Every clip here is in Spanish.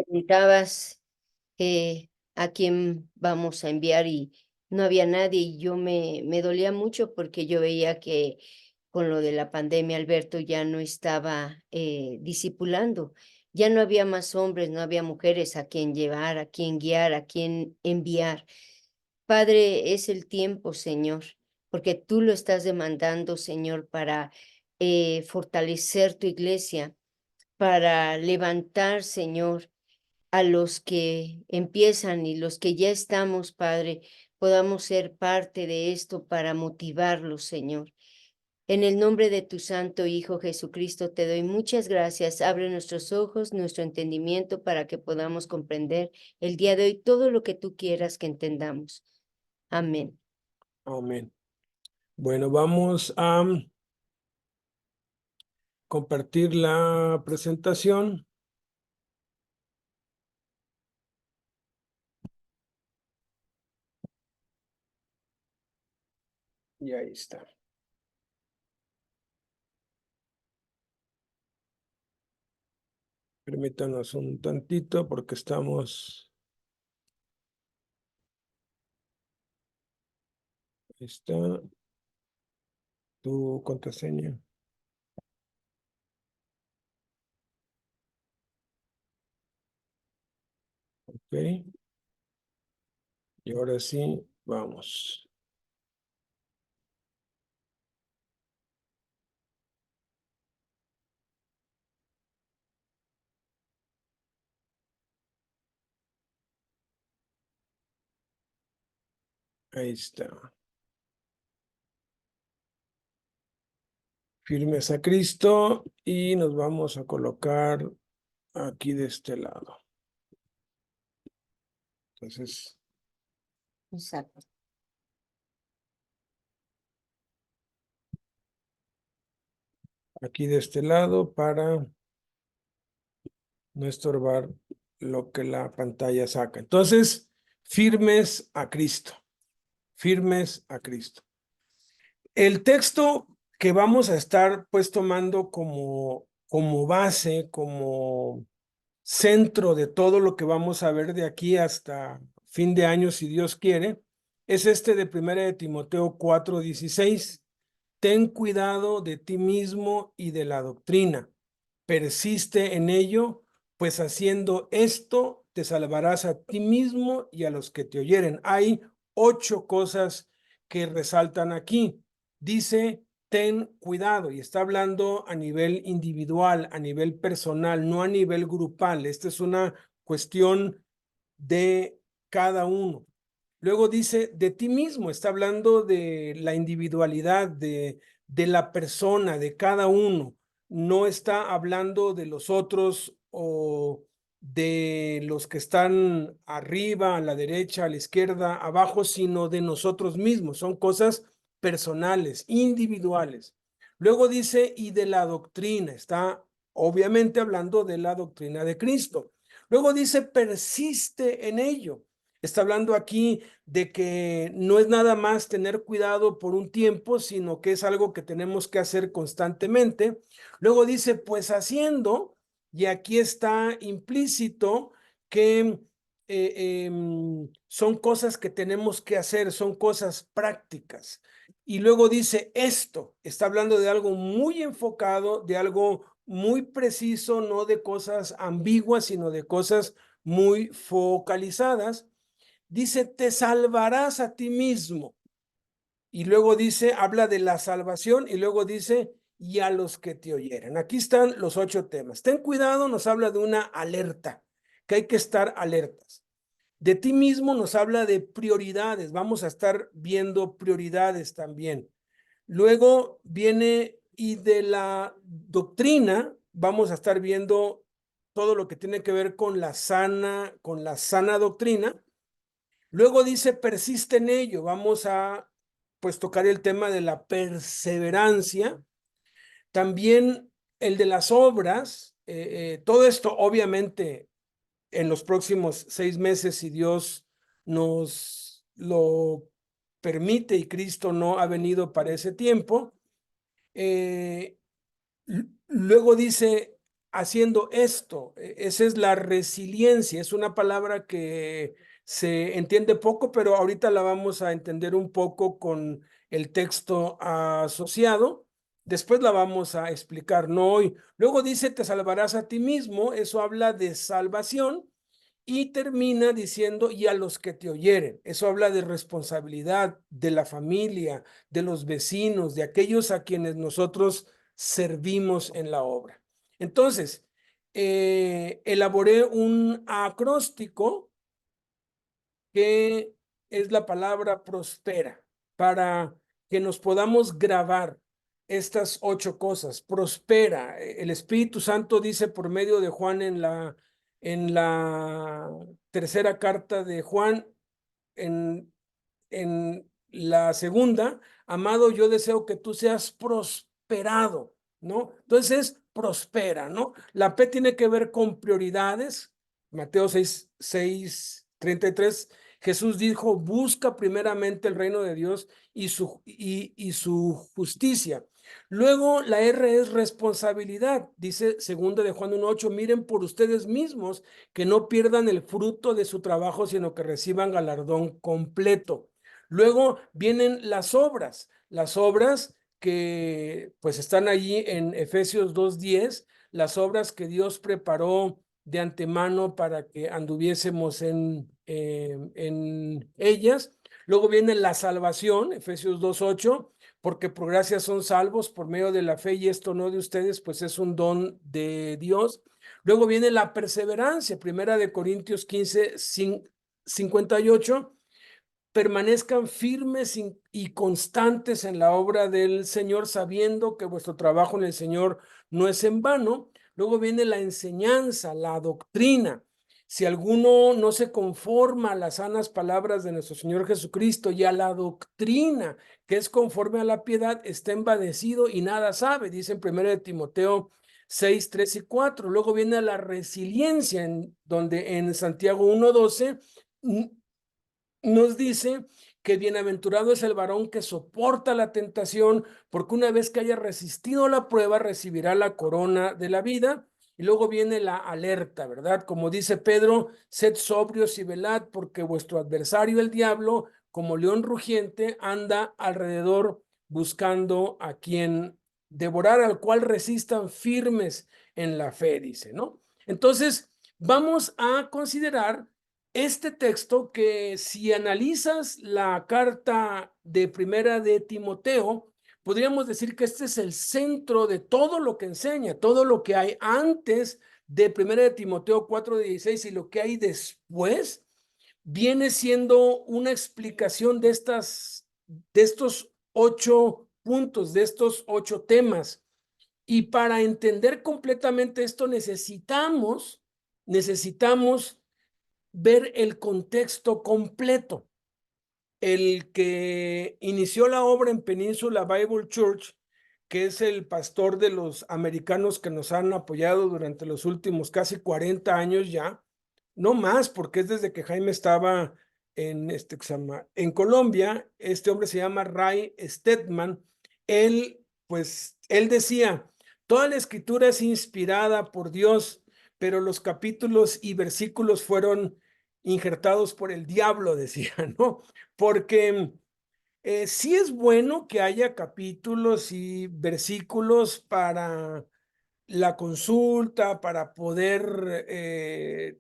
preguntabas a quién vamos a enviar y no había nadie y yo me dolía mucho porque yo veía que con lo de la pandemia Alberto ya no estaba discipulando, ya no había más hombres, no había mujeres a quien llevar, a quien guiar, a quien enviar. Padre, es el tiempo, Señor, porque tú lo estás demandando, Señor, para fortalecer tu iglesia, para levantar, Señor, a los que empiezan y los que ya estamos, Padre, podamos ser parte de esto para motivarlos, Señor. En el nombre de tu Santo Hijo Jesucristo te doy muchas gracias. Abre nuestros ojos, nuestro entendimiento para que podamos comprender el día de hoy todo lo que tú quieras que entendamos. Amén. Amén. Bueno, vamos a compartir la presentación. Y ahí está. Permítanos un tantito porque estamos... Ahí está tu contraseña. Ok. Y ahora sí, vamos. Ahí está. Firmes a Cristo y nos vamos a colocar aquí de este lado. Entonces, Exacto. aquí de este lado para no estorbar lo que la pantalla saca. Entonces, firmes a Cristo. Firmes a Cristo. El texto que vamos a estar pues tomando como base, como centro de todo lo que vamos a ver de aquí hasta fin de año, si Dios quiere, es este de 1 de Timoteo 4:16. Ten cuidado de ti mismo y de la doctrina. Persiste en ello, pues haciendo esto te salvarás a ti mismo y a los que te oyeren. Hay 8 cosas que resaltan aquí. Dice, ten cuidado, y está hablando a nivel individual, a nivel personal, no a nivel grupal. Esta es una cuestión de cada uno. Luego dice, de ti mismo, está hablando de la individualidad, de la persona, de cada uno. No está hablando de los otros o de los que están arriba, a la derecha, a la izquierda, abajo, sino de nosotros mismos. Son cosas personales, individuales. Luego dice, y de la doctrina, está obviamente hablando de la doctrina de Cristo. Luego dice, persiste en ello. Está hablando aquí de que no es nada más tener cuidado por un tiempo, sino que es algo que tenemos que hacer constantemente. Luego dice, pues haciendo, y aquí está implícito que son cosas que tenemos que hacer, son cosas prácticas. Y luego dice esto, está hablando de algo muy enfocado, de algo muy preciso, no de cosas ambiguas, sino de cosas muy focalizadas. Dice, te salvarás a ti mismo. Y luego dice, habla de la salvación y luego dice, y a los que te oyeren. Aquí están los 8 temas. Ten cuidado, nos habla de una alerta, que hay que estar alertas. De ti mismo nos habla de prioridades. Vamos a estar viendo prioridades también. Luego viene, y de la doctrina, vamos a estar viendo todo lo que tiene que ver con la sana doctrina. Luego dice, persiste en ello. Vamos a pues tocar el tema de la perseverancia. También el de las obras. Todo esto obviamente en los próximos 6 meses, si Dios nos lo permite y Cristo no ha venido para ese tiempo. Luego dice, haciendo esto. Esa es la resiliencia. Es una palabra que se entiende poco, pero ahorita la vamos a entender un poco con el texto asociado. Después la vamos a explicar, no hoy. Luego dice, te salvarás a ti mismo. Eso habla de salvación. Y termina diciendo, y a los que te oyeren. Eso habla de responsabilidad, de la familia, de los vecinos, de aquellos a quienes nosotros servimos en la obra. Entonces, elaboré un acróstico que es la palabra prospera, para que nos podamos grabar estas 8 cosas. Prospera. El Espíritu Santo dice por medio de Juan en la tercera carta de Juan, en la segunda, amado, yo deseo que tú seas prosperado, ¿no? Entonces, prospera, ¿no? La P tiene que ver con prioridades. Mateo 6:33, Jesús dijo, busca primeramente el reino de Dios y su justicia. Luego la R es responsabilidad. Dice 2 de Juan 1:8, miren por ustedes mismos que no pierdan el fruto de su trabajo, sino que reciban galardón completo. Luego vienen las obras que pues están allí en Efesios 2:10, las obras que Dios preparó de antemano para que anduviésemos en ellas. Luego viene la salvación, Efesios 2:8, porque por gracia son salvos por medio de la fe y esto no de ustedes, pues es un don de Dios. Luego viene la perseverancia, 1 Corintios 15:58, permanezcan firmes y constantes en la obra del Señor, sabiendo que vuestro trabajo en el Señor no es en vano. Luego viene la enseñanza, la doctrina. Si alguno no se conforma a las sanas palabras de nuestro Señor Jesucristo y a la doctrina que es conforme a la piedad, está envanecido y nada sabe, dice en 1 Timoteo 6:3 y 4. Luego viene la resiliencia, donde en Santiago 1:12 nos dice que bienaventurado es el varón que soporta la tentación, porque una vez que haya resistido la prueba, recibirá la corona de la vida. Y luego viene la alerta, ¿verdad? Como dice Pedro, sed sobrios y velad, porque vuestro adversario, el diablo, como león rugiente, anda alrededor buscando a quien devorar, al cual resistan firmes en la fe, dice, ¿no? Entonces, vamos a considerar este texto que, si analizas la carta de Primera de Timoteo, podríamos decir que este es el centro de todo lo que enseña, todo lo que hay antes de Primera de Timoteo 4:16 y lo que hay después viene siendo una explicación de estos 8 puntos, de estos 8 temas. Y para entender completamente esto necesitamos ver el contexto completo. El que inició la obra en Península Bible Church, que es el pastor de los americanos que nos han apoyado durante los últimos casi 40 años ya, no más, porque es desde que Jaime estaba en Colombia. Este hombre se llama Ray Stedman. Él decía, toda la escritura es inspirada por Dios, pero los capítulos y versículos fueron injertados por el diablo, decía, ¿no? Porque sí es bueno que haya capítulos y versículos para la consulta, para poder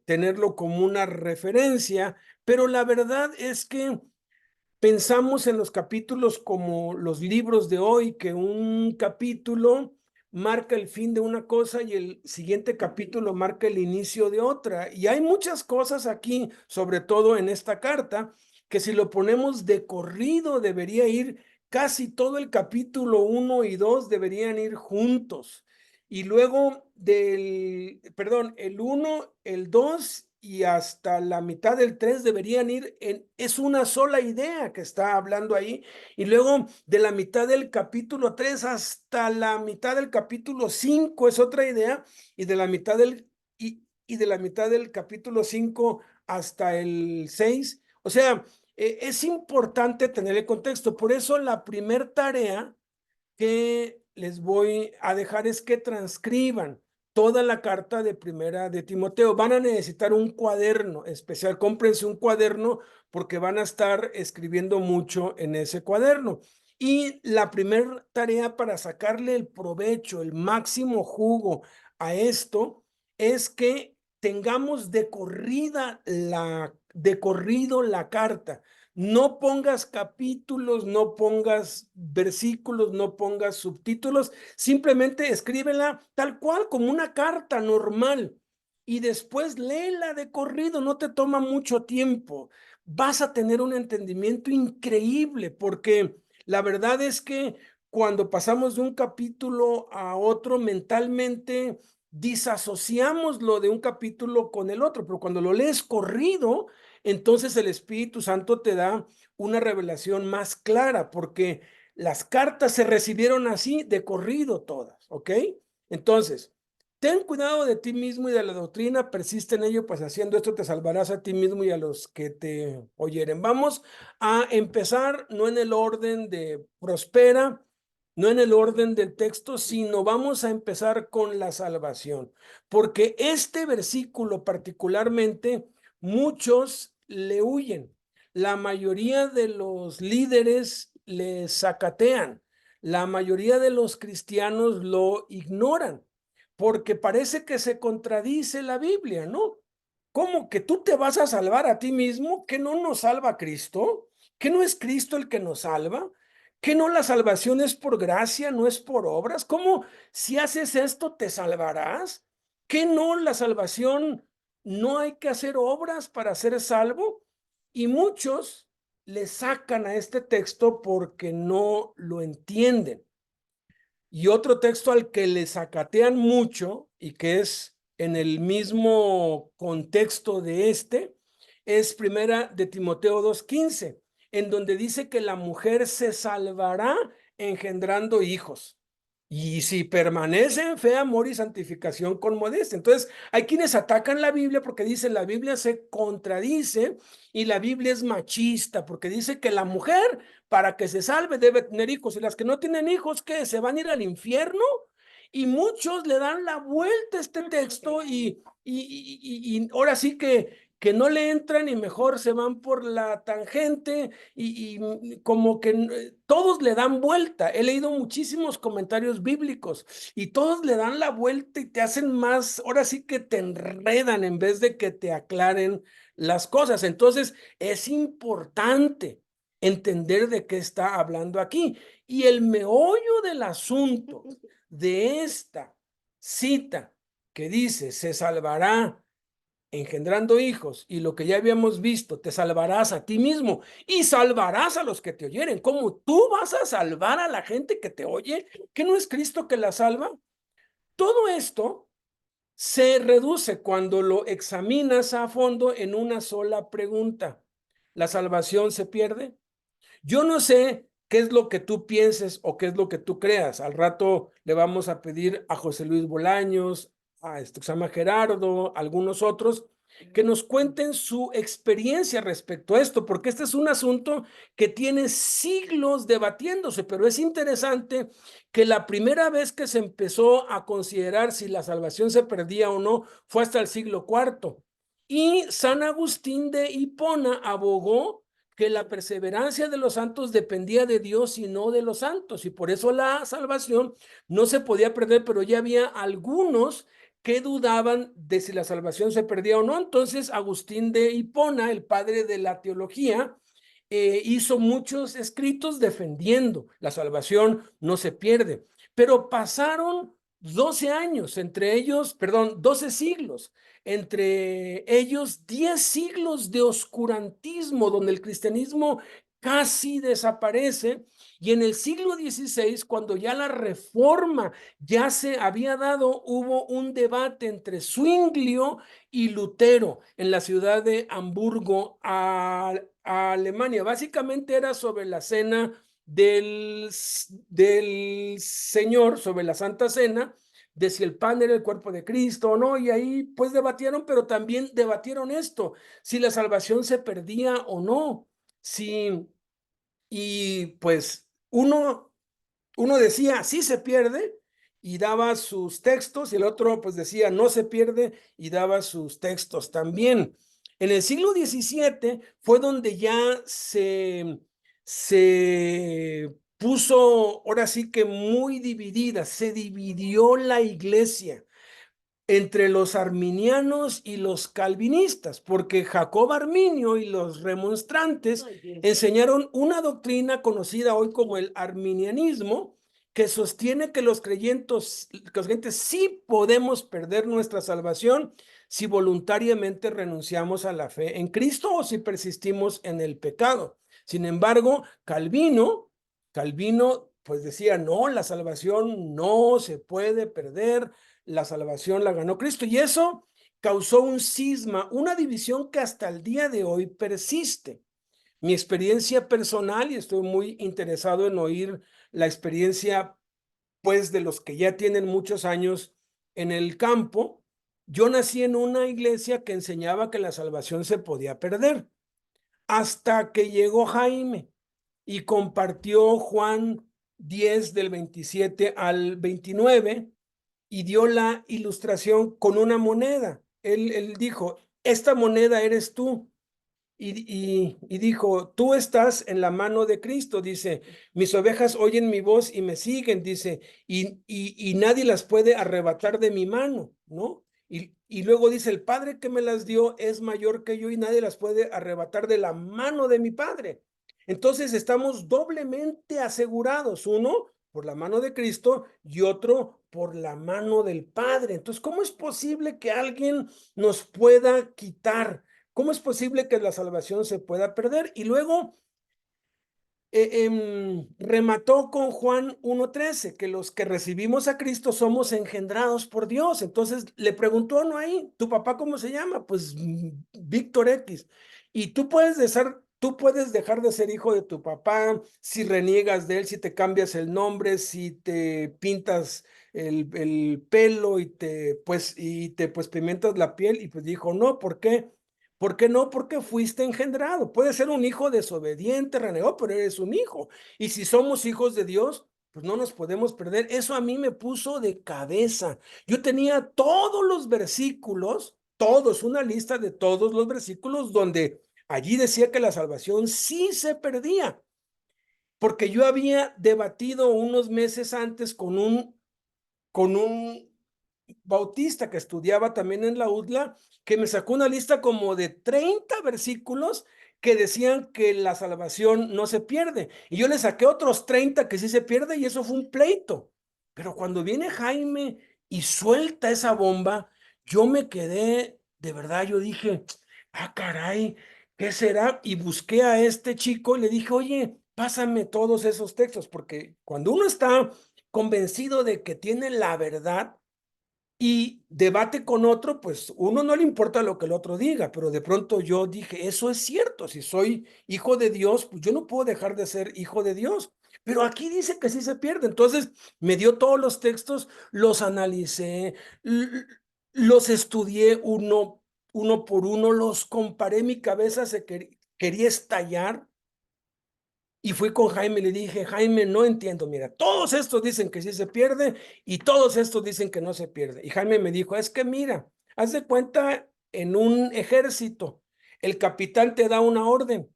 tenerlo como una referencia, pero la verdad es que pensamos en los capítulos como los libros de hoy, que un capítulo marca el fin de una cosa y el siguiente capítulo marca el inicio de otra. Y hay muchas cosas aquí, sobre todo en esta carta, que si lo ponemos de corrido debería ir casi todo el capítulo 1 y 2 deberían ir juntos. Y luego el 1, el 2 y hasta la mitad del 3 deberían ir es una sola idea que está hablando ahí. Y luego de la mitad del capítulo 3 hasta la mitad del capítulo 5 es otra idea. Y de la mitad del capítulo 5 hasta el 6. O sea, es importante tener el contexto. Por eso la primer tarea que les voy a dejar es que transcriban toda la carta de Primera de Timoteo. Van a necesitar un cuaderno especial, cómprense un cuaderno porque van a estar escribiendo mucho en ese cuaderno. Y la primera tarea para sacarle el provecho, el máximo jugo a esto, es que tengamos de corrido la carta. No pongas capítulos, no pongas versículos, no pongas subtítulos, simplemente escríbela tal cual, como una carta normal, y después léela de corrido, no te toma mucho tiempo. Vas a tener un entendimiento increíble, porque la verdad es que cuando pasamos de un capítulo a otro mentalmente, disasociamos lo de un capítulo con el otro, pero cuando lo lees corrido, entonces el Espíritu Santo te da una revelación más clara, porque las cartas se recibieron así de corrido todas, ¿ok? Entonces, ten cuidado de ti mismo y de la doctrina, persiste en ello, pues haciendo esto te salvarás a ti mismo y a los que te oyeren. Vamos a empezar no en el orden de prospera, no en el orden del texto, sino vamos a empezar con la salvación, porque este versículo particularmente muchos le huyen. La mayoría de los líderes le sacatean. La mayoría de los cristianos lo ignoran, porque parece que se contradice la Biblia, ¿no? ¿Cómo que tú te vas a salvar a ti mismo? ¿Que no nos salva Cristo? ¿Que no es Cristo el que nos salva? ¿Que no la salvación es por gracia, no es por obras? ¿Cómo si haces esto te salvarás? ¿Que no la salvación no hay que hacer obras para ser salvo? Y muchos le sacan a este texto porque no lo entienden. Y otro texto al que le sacatean mucho y que es en el mismo contexto de este, es Primera de Timoteo 2:15, en donde dice que la mujer se salvará engendrando hijos. Y si permanece en fe, amor y santificación con modestia. Entonces, hay quienes atacan la Biblia porque dicen la Biblia se contradice y la Biblia es machista, porque dice que la mujer para que se salve debe tener hijos, y las que no tienen hijos, ¿qué? ¿Se van a ir al infierno? Y muchos le dan la vuelta a este texto y ahora sí que no le entran y mejor se van por la tangente y como que todos le dan vuelta. He leído muchísimos comentarios bíblicos y todos le dan la vuelta y te hacen más, ahora sí que te enredan en vez de que te aclaren las cosas. Entonces es importante entender de qué está hablando aquí. Y el meollo del asunto de esta cita que dice, se salvará engendrando hijos, y lo que ya habíamos visto, te salvarás a ti mismo y salvarás a los que te oyeren. ¿Cómo tú vas a salvar a la gente que te oye? ¿Que no es Cristo que la salva? Todo esto se reduce cuando lo examinas a fondo en una sola pregunta. ¿La salvación se pierde? Yo no sé qué es lo que tú pienses o qué es lo que tú creas. Al rato le vamos a pedir a José Luis Bolaños, a este que se llama Gerardo, a algunos otros, que nos cuenten su experiencia respecto a esto, porque este es un asunto que tiene siglos debatiéndose, pero es interesante que la primera vez que se empezó a considerar si la salvación se perdía o no fue hasta el siglo IV. Y San Agustín de Hipona abogó que la perseverancia de los santos dependía de Dios y no de los santos, y por eso la salvación no se podía perder, pero ya había algunos que dudaban de si la salvación se perdía o no. Entonces Agustín de Hipona, el padre de la teología, hizo muchos escritos defendiendo la salvación no se pierde, pero pasaron 12 años, entre ellos, perdón, 12 siglos, entre ellos 10 siglos de oscurantismo, donde el cristianismo casi desaparece, y en el siglo XVI, cuando ya la reforma ya se había dado, hubo un debate entre Zwinglio y Lutero en la ciudad de Hamburgo, a Alemania. Básicamente era sobre la cena del Señor, sobre la Santa Cena, de si el pan era el cuerpo de Cristo o no, y ahí pues debatieron, pero también debatieron esto, si la salvación se perdía o no, si, y pues uno decía, sí se pierde, y daba sus textos, y el otro pues decía no se pierde y daba sus textos también. En el siglo XVII fue donde ya se puso, ahora sí que muy dividida, se dividió la iglesia entre los arminianos y los calvinistas, porque Jacob Arminio y los remonstrantes enseñaron una doctrina conocida hoy como el arminianismo, que sostiene que los creyentes sí podemos perder nuestra salvación si voluntariamente renunciamos a la fe en Cristo o si persistimos en el pecado. Sin embargo, Calvino pues decía, no, la salvación no se puede perder, la salvación la ganó Cristo, y eso causó un cisma, una división que hasta el día de hoy persiste. Mi experiencia personal, y estoy muy interesado en oír la experiencia pues de los que ya tienen muchos años en el campo. Yo nací en una iglesia que enseñaba que la salvación se podía perder, hasta que llegó Jaime y compartió Juan 10 del 27 al 29 y dio la ilustración con una moneda. Él dijo, esta moneda eres tú. Y dijo, tú estás en la mano de Cristo, dice, mis ovejas oyen mi voz y me siguen, dice, y nadie las puede arrebatar de mi mano, ¿no? Y luego dice, el Padre que me las dio es mayor que yo y nadie las puede arrebatar de la mano de mi Padre. Entonces estamos doblemente asegurados, uno por la mano de Cristo y otro por la mano del Padre. Entonces, ¿cómo es posible que alguien nos pueda quitar? ¿Cómo es posible que la salvación se pueda perder? Y luego remató con Juan 1:13, que los que recibimos a Cristo somos engendrados por Dios. Entonces le preguntó a Noé, ¿tu papá cómo se llama? Pues Víctor X. Y tú puedes dejar de ser hijo de tu papá si reniegas de él, si te cambias el nombre, si te pintas el pelo y te pimentas la piel. Y pues dijo, no, ¿por qué? ¿Por qué no? Porque fuiste engendrado. Puede ser un hijo desobediente, renegó, pero eres un hijo. Y si somos hijos de Dios, pues no nos podemos perder. Eso a mí me puso de cabeza. Yo tenía todos los versículos, todos, una lista de todos los versículos donde allí decía que la salvación sí se perdía. Porque yo había debatido unos meses antes con un bautista que estudiaba también en la UDLA, que me sacó una lista como de 30 versículos que decían que la salvación no se pierde. Y yo le saqué otros 30 que sí se pierde y eso fue un pleito. Pero cuando viene Jaime y suelta esa bomba, yo me quedé, de verdad, yo dije, ah, caray, ¿qué será? Y busqué a este chico y le dije, oye, pásame todos esos textos, porque cuando uno está convencido de que tiene la verdad, y debate con otro, pues uno no le importa lo que el otro diga, pero de pronto yo dije, eso es cierto, si soy hijo de Dios, pues yo no puedo dejar de ser hijo de Dios. Pero aquí dice que sí se pierde. Entonces me dio todos los textos, los analicé, los estudié uno por uno, los comparé, mi cabeza quería estallar. Y fui con Jaime y le dije, Jaime, no entiendo, mira, todos estos dicen que sí se pierde y todos estos dicen que no se pierde. Y Jaime me dijo, es que mira, haz de cuenta en un ejército, el capitán te da una orden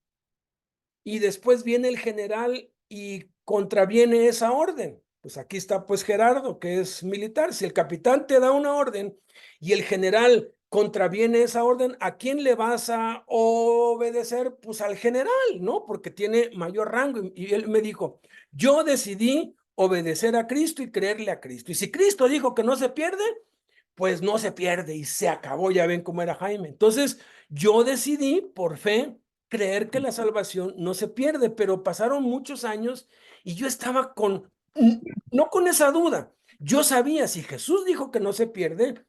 y después viene el general y contraviene esa orden. Pues aquí está pues Gerardo, que es militar. Si el capitán te da una orden y el general contraviene esa orden, ¿a quién le vas a obedecer? Pues al general, ¿no? Porque tiene mayor rango. Y él me dijo, yo decidí obedecer a Cristo y creerle a Cristo. Y si Cristo dijo que no se pierde, pues no se pierde y se acabó. Ya ven cómo era Jaime. Entonces yo decidí por fe creer que la salvación no se pierde, pero pasaron muchos años y yo estaba no con esa duda. Yo sabía, si Jesús dijo que no se pierde,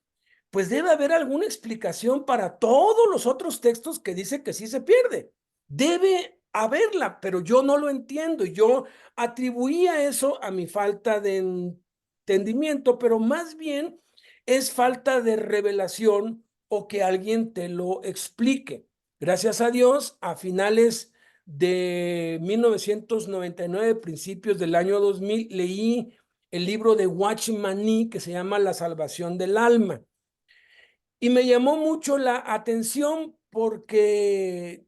pues debe haber alguna explicación para todos los otros textos que dice que sí se pierde. Debe haberla, pero yo no lo entiendo. Yo atribuía eso a mi falta de entendimiento, pero más bien es falta de revelación o que alguien te lo explique. Gracias a Dios, a finales de 1999, principios del año 2000, leí el libro de Watchman Nee que se llama La salvación del alma. Y me llamó mucho la atención porque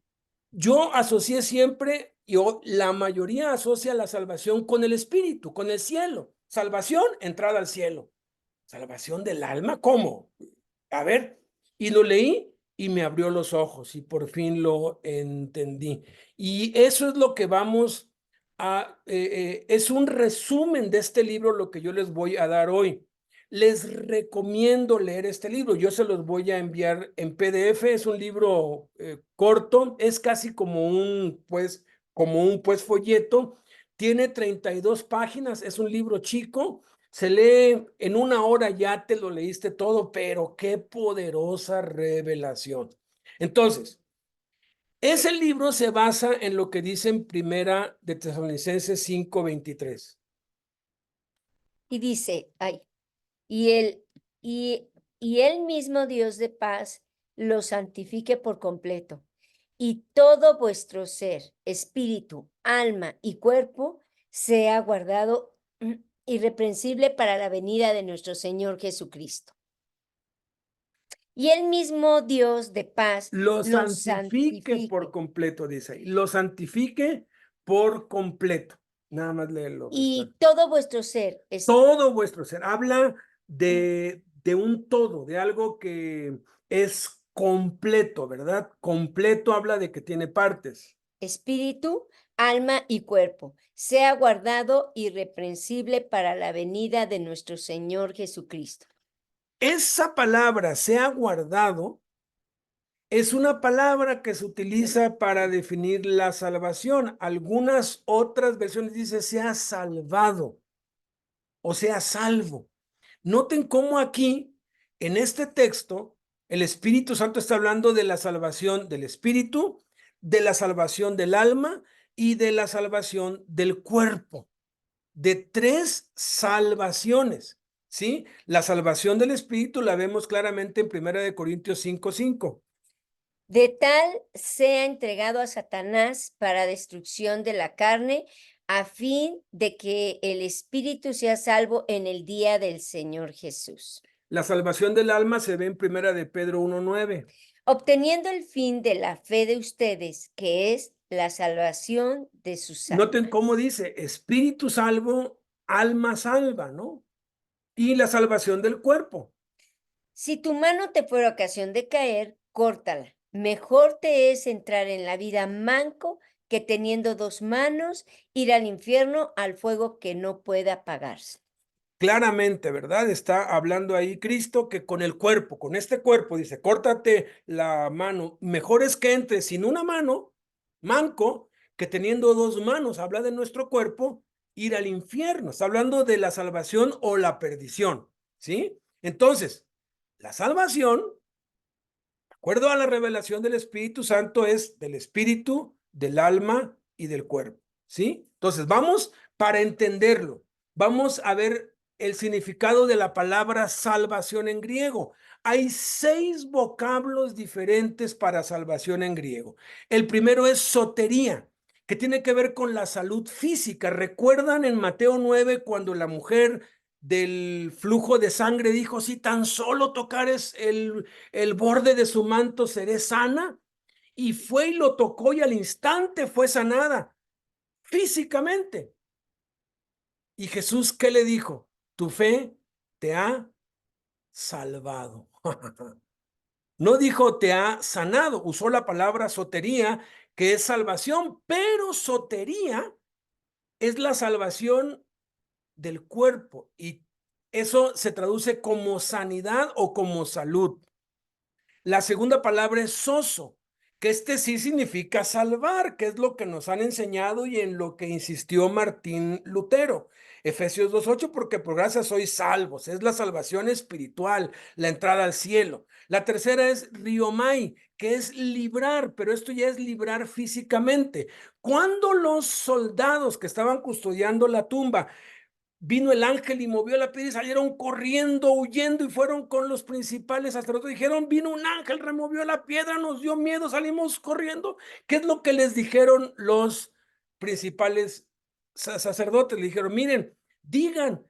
yo asocié siempre, la mayoría asocia la salvación con el espíritu, con el cielo. Salvación, entrada al cielo. Salvación del alma, ¿cómo? A ver, y lo leí y me abrió los ojos y por fin lo entendí. Y eso es lo que vamos a, es un resumen de este libro lo que yo les voy a dar hoy. Les recomiendo leer este libro. Yo se los voy a enviar en PDF. Es un libro corto, es casi como un folleto. Tiene 32 páginas, es un libro chico. Se lee en una hora, ya te lo leíste todo, pero qué poderosa revelación. Entonces, ese libro se basa en lo que dice en Primera de Tesalonicenses 5:23. Y dice, ay, y él, y el mismo Dios de paz lo santifique por completo, y todo vuestro ser, espíritu, alma y cuerpo sea guardado irreprensible para la venida de nuestro Señor Jesucristo. Y el mismo Dios de paz Lo lo santifique por santifique. completo, dice ahí. Lo santifique por completo. Nada más léelo. Y todo vuestro ser, Todo vuestro ser. Habla de un todo, de algo que es completo, ¿verdad? Completo habla de que tiene partes. espíritu, alma y cuerpo, sea guardado irreprensible para la venida de nuestro Señor Jesucristo. Esa palabra, sea guardado, es una palabra que se utiliza para definir la salvación. Algunas otras versiones dicen sea salvado o sea salvo. Noten cómo aquí, en este texto, el Espíritu Santo está hablando de la salvación del espíritu, de la salvación del alma y de la salvación del cuerpo. De tres salvaciones, ¿sí? La salvación del espíritu la vemos claramente en 1 Corintios 5:5. De tal sea entregado a Satanás para destrucción de la carne, a fin de que el espíritu sea salvo en el día del Señor Jesús. La salvación del alma se ve en 1 Pedro 1:9. Obteniendo el fin de la fe de ustedes, que es la salvación de sus Noten almas. cómo dice, espíritu salvo, alma salva, ¿no? Y la salvación del cuerpo. Si tu mano te fuera ocasión de caer, córtala. Mejor te es entrar en la vida manco que teniendo dos manos ir al infierno al fuego que no puede apagarse. Claramente, ¿verdad? Está hablando ahí Cristo que con el cuerpo, con este cuerpo, dice, córtate la mano. Mejor es que entres sin una mano, manco, que teniendo dos manos. Habla de nuestro cuerpo, ir al infierno. Está hablando de la salvación o la perdición, ¿sí? Entonces, la salvación, de acuerdo a la revelación del Espíritu Santo, es del espíritu, del alma y del cuerpo, ¿sí? Entonces, vamos para entenderlo. Vamos a ver el significado de la palabra salvación en griego. Hay 6 vocablos diferentes para salvación en griego. El primero es sotería, que tiene que ver con la salud física. ¿Recuerdan en Mateo 9 cuando la mujer del flujo de sangre dijo, si tan solo tocares el borde de su manto seré sana? Y fue y lo tocó y al instante fue sanada físicamente. ¿Y Jesús qué le dijo? Tu fe te ha salvado. No dijo te ha sanado, usó la palabra sotería, que es salvación, pero sotería es la salvación del cuerpo y eso se traduce como sanidad o como salud. La segunda palabra es soso, que sí significa salvar, que es lo que nos han enseñado y en lo que insistió Martín Lutero. Efesios 2:8, porque por gracia sois salvos, es la salvación espiritual, la entrada al cielo. La tercera es riomai, que es librar, pero esto ya es librar físicamente. Cuando los soldados que estaban custodiando la tumba vino el ángel y movió la piedra y salieron corriendo, huyendo y fueron con los principales sacerdotes. Dijeron, vino un ángel, removió la piedra, nos dio miedo, salimos corriendo. ¿Qué es lo que les dijeron los principales sacerdotes? Le dijeron, miren, digan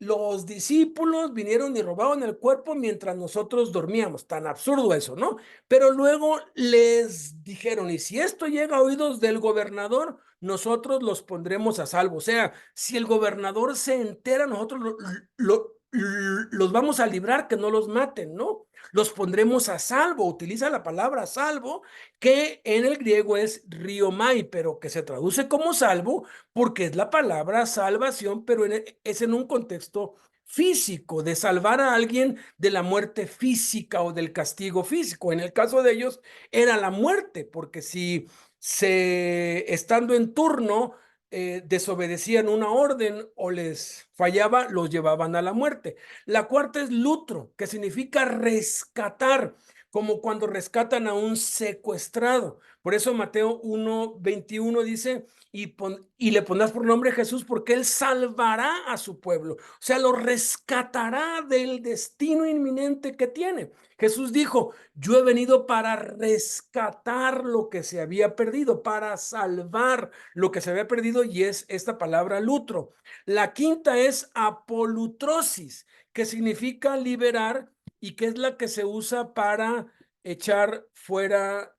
los discípulos vinieron y robaron el cuerpo mientras nosotros dormíamos. Tan absurdo eso, ¿no? Pero luego les dijeron, y si esto llega a oídos del gobernador, nosotros los pondremos a salvo. O sea, si el gobernador se entera, nosotros los vamos a librar, que no los maten, ¿no? Los pondremos a salvo. Utiliza la palabra salvo, que en el griego es riomai, pero que se traduce como salvo porque es la palabra salvación, pero es en un contexto físico, de salvar a alguien de la muerte física o del castigo físico. En el caso de ellos era la muerte, porque si estando en turno desobedecían una orden o les fallaba, los llevaban a la muerte. La cuarta es lutro, que significa rescatar, como cuando rescatan a un secuestrado. Por eso Mateo 1:21 dice, y le pondrás por nombre Jesús, porque él salvará a su pueblo. O sea, lo rescatará del destino inminente que tiene. Jesús dijo, yo he venido para rescatar lo que se había perdido, para salvar lo que se había perdido, y es esta palabra lutro. La quinta es apolutrosis, que significa liberar y que es la que se usa para echar fuera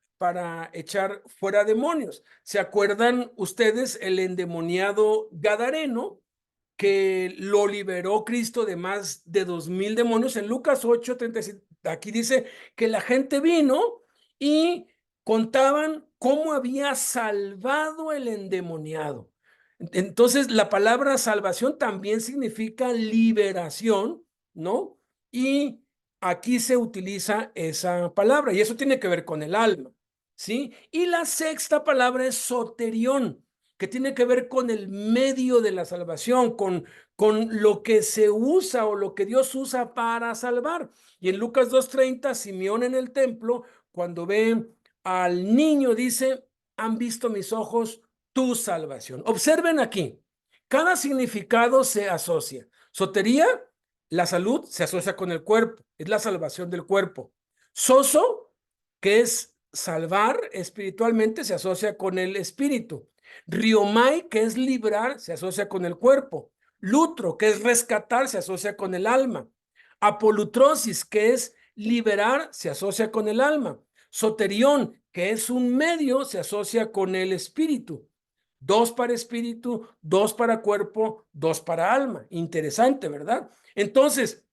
demonios. ¿Se acuerdan ustedes el endemoniado gadareno que lo liberó Cristo de más de 2,000 demonios? En Lucas 8:37, aquí dice que la gente vino y contaban cómo había salvado el endemoniado. Entonces, la palabra salvación también significa liberación, ¿no? Y aquí se utiliza esa palabra, y eso tiene que ver con el alma, ¿sí? Y la sexta palabra es soterión, que tiene que ver con el medio de la salvación, con lo que se usa o lo que Dios usa para salvar. Y en Lucas 2:30, Simeón en el templo, cuando ve al niño, dice, han visto mis ojos tu salvación. Observen aquí, cada significado se asocia. Sotería, la salud, se asocia con el cuerpo, es la salvación del cuerpo. Soso, que es salvar espiritualmente, se asocia con el espíritu. Riomai, que es librar, se asocia con el cuerpo. Lutro, que es rescatar, se asocia con el alma. Apolutrosis, que es liberar, se asocia con el alma. Soterión, que es un medio, se asocia con el espíritu. 2 para espíritu, 2 para cuerpo, 2 para alma. Interesante, ¿verdad? Entonces,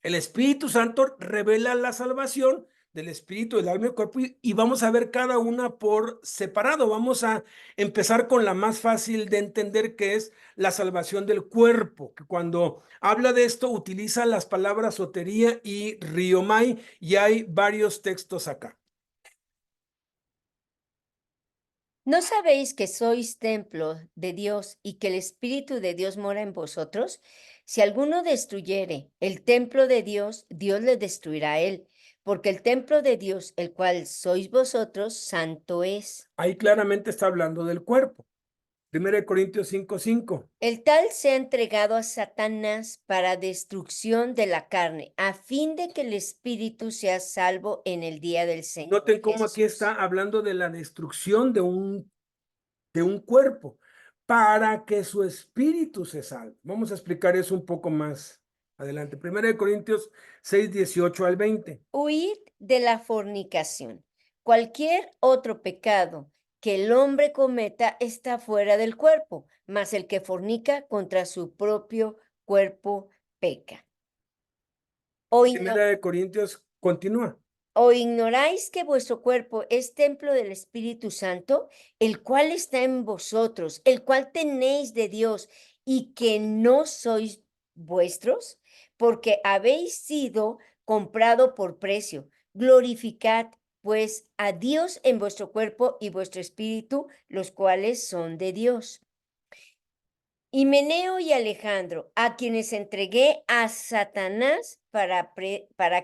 el Espíritu Santo revela la salvación del espíritu, del alma y del cuerpo, y vamos a ver cada una por separado. Vamos a empezar con la más fácil de entender, que es la salvación del cuerpo, que cuando habla de esto utiliza las palabras sotería y riomai, y hay varios textos acá. ¿No sabéis que sois templo de Dios y que el Espíritu de Dios mora en vosotros? Si alguno destruyere el templo de Dios, Dios le destruirá a él, porque el templo de Dios, el cual sois vosotros, santo es. Ahí claramente está hablando del cuerpo. 1 Corintios 5:5. El tal sea entregado a Satanás para destrucción de la carne, a fin de que el Espíritu sea salvo en el día del Señor Noten cómo aquí Jesús. está hablando de la destrucción de un cuerpo, para que su espíritu se salve. Vamos a explicar eso un poco más adelante. 1 Corintios 6:18-20. Huid de la fornicación. Cualquier otro pecado que el hombre cometa está fuera del cuerpo, mas el que fornica contra su propio cuerpo peca. O, 1 Corintios continúa. ¿O ignoráis que vuestro cuerpo es templo del Espíritu Santo, el cual está en vosotros, el cual tenéis de Dios, y que no sois vuestros? Porque habéis sido comprado por precio. Glorificad, pues, a Dios en vuestro cuerpo y vuestro espíritu, los cuales son de Dios. Himeneo y Alejandro, a quienes entregué a Satanás para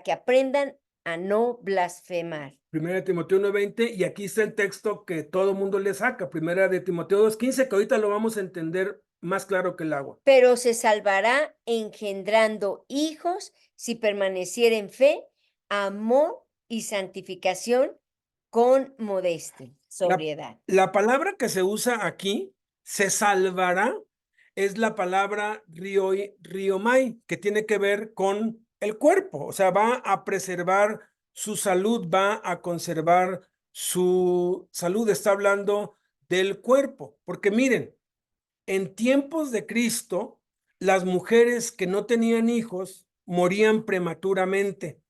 que aprendan a no blasfemar. 1 Timoteo 1:20, y aquí está el texto que todo mundo le saca. 1 Timoteo 2:15, que ahorita lo vamos a entender más claro que el agua. Pero se salvará engendrando hijos si permaneciera en fe, amor y santificación con modestia, sobriedad. La palabra que se usa aquí, se salvará, es la palabra riomai, que tiene que ver con el cuerpo, o sea, va a preservar su salud, va a conservar su salud, está hablando del cuerpo, porque miren, en tiempos de Cristo, las mujeres que no tenían hijos morían prematuramente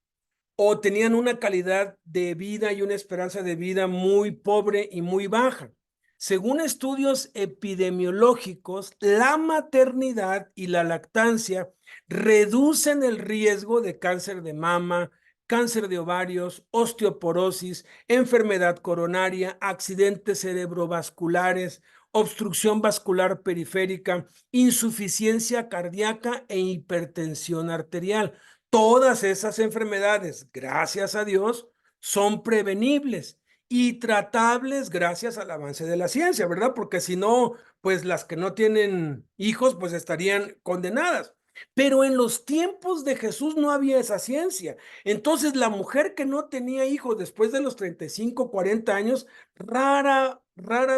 o tenían una calidad de vida y una esperanza de vida muy pobre y muy baja. Según estudios epidemiológicos, la maternidad y la lactancia reducen el riesgo de cáncer de mama, cáncer de ovarios, osteoporosis, enfermedad coronaria, accidentes cerebrovasculares, obstrucción vascular periférica, insuficiencia cardíaca e hipertensión arterial. Todas esas enfermedades, gracias a Dios, son prevenibles y tratables gracias al avance de la ciencia, ¿verdad? Porque si no, pues las que no tienen hijos, pues estarían condenadas. Pero en los tiempos de Jesús no había esa ciencia. Entonces, la mujer que no tenía hijos después de los 35, 40 años, rara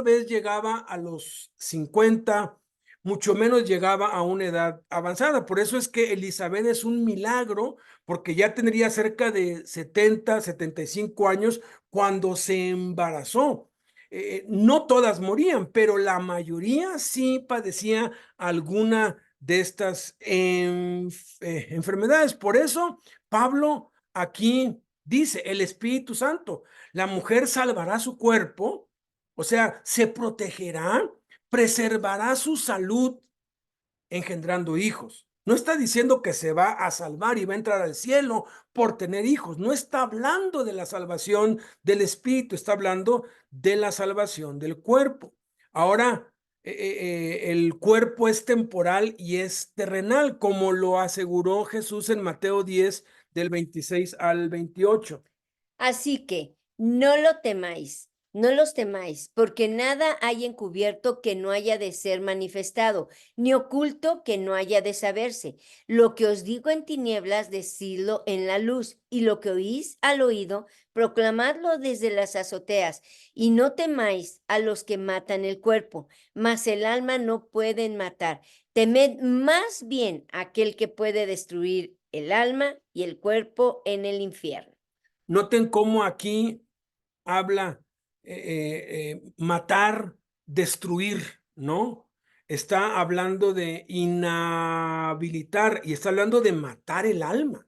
vez llegaba a los 50, mucho menos llegaba a una edad avanzada. Por eso es que Elizabeth es un milagro, porque ya tendría cerca de 70, 75 años cuando se embarazó. No todas morían, pero la mayoría sí padecía alguna de estas enfermedades. Por eso Pablo aquí dice, el Espíritu Santo, la mujer salvará su cuerpo, o sea, se protegerá, preservará su salud engendrando hijos. No está diciendo que se va a salvar y va a entrar al cielo por tener hijos. No está hablando de la salvación del espíritu, está hablando de la salvación del cuerpo. Ahora, el cuerpo es temporal y es terrenal, como lo aseguró Jesús en Mateo 10, del 26 al 28. Así que no lo temáis, no los temáis, porque nada hay encubierto que no haya de ser manifestado, ni oculto que no haya de saberse. Lo que os digo en tinieblas, decidlo en la luz, y lo que oís al oído, proclamadlo desde las azoteas. Y no temáis a los que matan el cuerpo, mas el alma no pueden matar. Temed más bien a aquel que puede destruir el alma y el cuerpo en el infierno. Noten cómo aquí habla matar, destruir, ¿no? Está hablando de inhabilitar y está hablando de matar el alma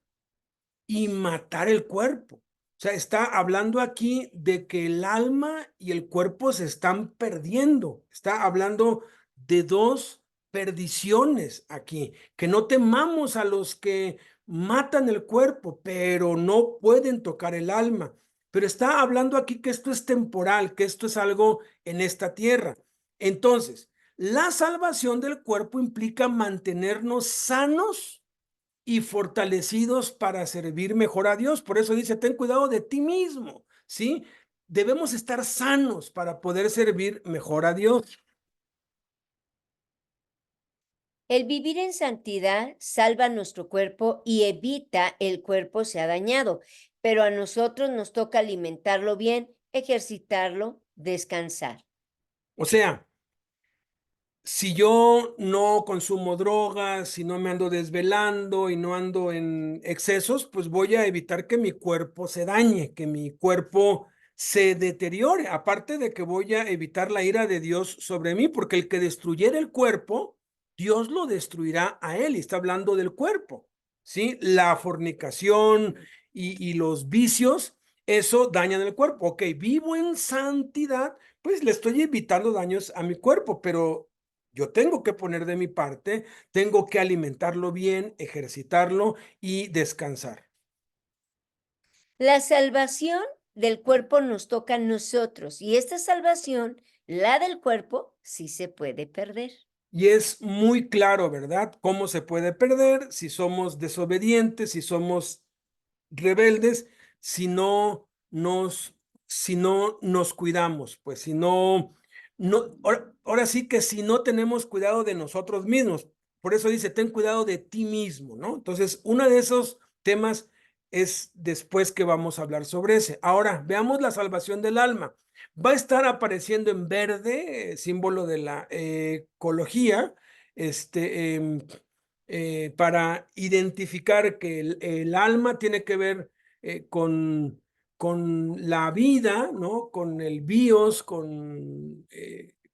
y matar el cuerpo. O sea, está hablando aquí de que el alma y el cuerpo se están perdiendo. Está hablando de dos perdiciones aquí, que no temamos a los que matan el cuerpo, pero no pueden tocar el alma. Pero está hablando aquí que esto es temporal, que esto es algo en esta tierra. Entonces, la salvación del cuerpo implica mantenernos sanos y fortalecidos para servir mejor a Dios. Por eso dice, ten cuidado de ti mismo, ¿sí? Debemos estar sanos para poder servir mejor a Dios. El vivir en santidad salva nuestro cuerpo y evita el cuerpo sea dañado, pero a nosotros nos toca alimentarlo bien, ejercitarlo, descansar. O sea, si yo no consumo drogas, si no me ando desvelando y no ando en excesos, pues voy a evitar que mi cuerpo se dañe, que mi cuerpo se deteriore. Aparte de que voy a evitar la ira de Dios sobre mí, porque el que destruyera el cuerpo, Dios lo destruirá a él. Y está hablando del cuerpo, ¿sí? La fornicación y los vicios, eso dañan el cuerpo. Ok, vivo en santidad, pues le estoy evitando daños a mi cuerpo, pero yo tengo que poner de mi parte, tengo que alimentarlo bien, ejercitarlo y descansar. La salvación del cuerpo nos toca a nosotros y esta salvación, la del cuerpo, sí se puede perder. Y es muy claro, ¿verdad? Cómo se puede perder si somos desobedientes, si somos rebeldes, si no nos, si no nos cuidamos, pues si no, ahora sí que si no tenemos cuidado de nosotros mismos, por eso dice, ten cuidado de ti mismo, ¿no? Entonces, uno de esos temas es después que vamos a hablar sobre ese. Ahora, veamos la salvación del alma. Va a estar apareciendo en verde, símbolo de la ecología, para identificar que el alma tiene que ver con la vida, ¿no? Con el bios, con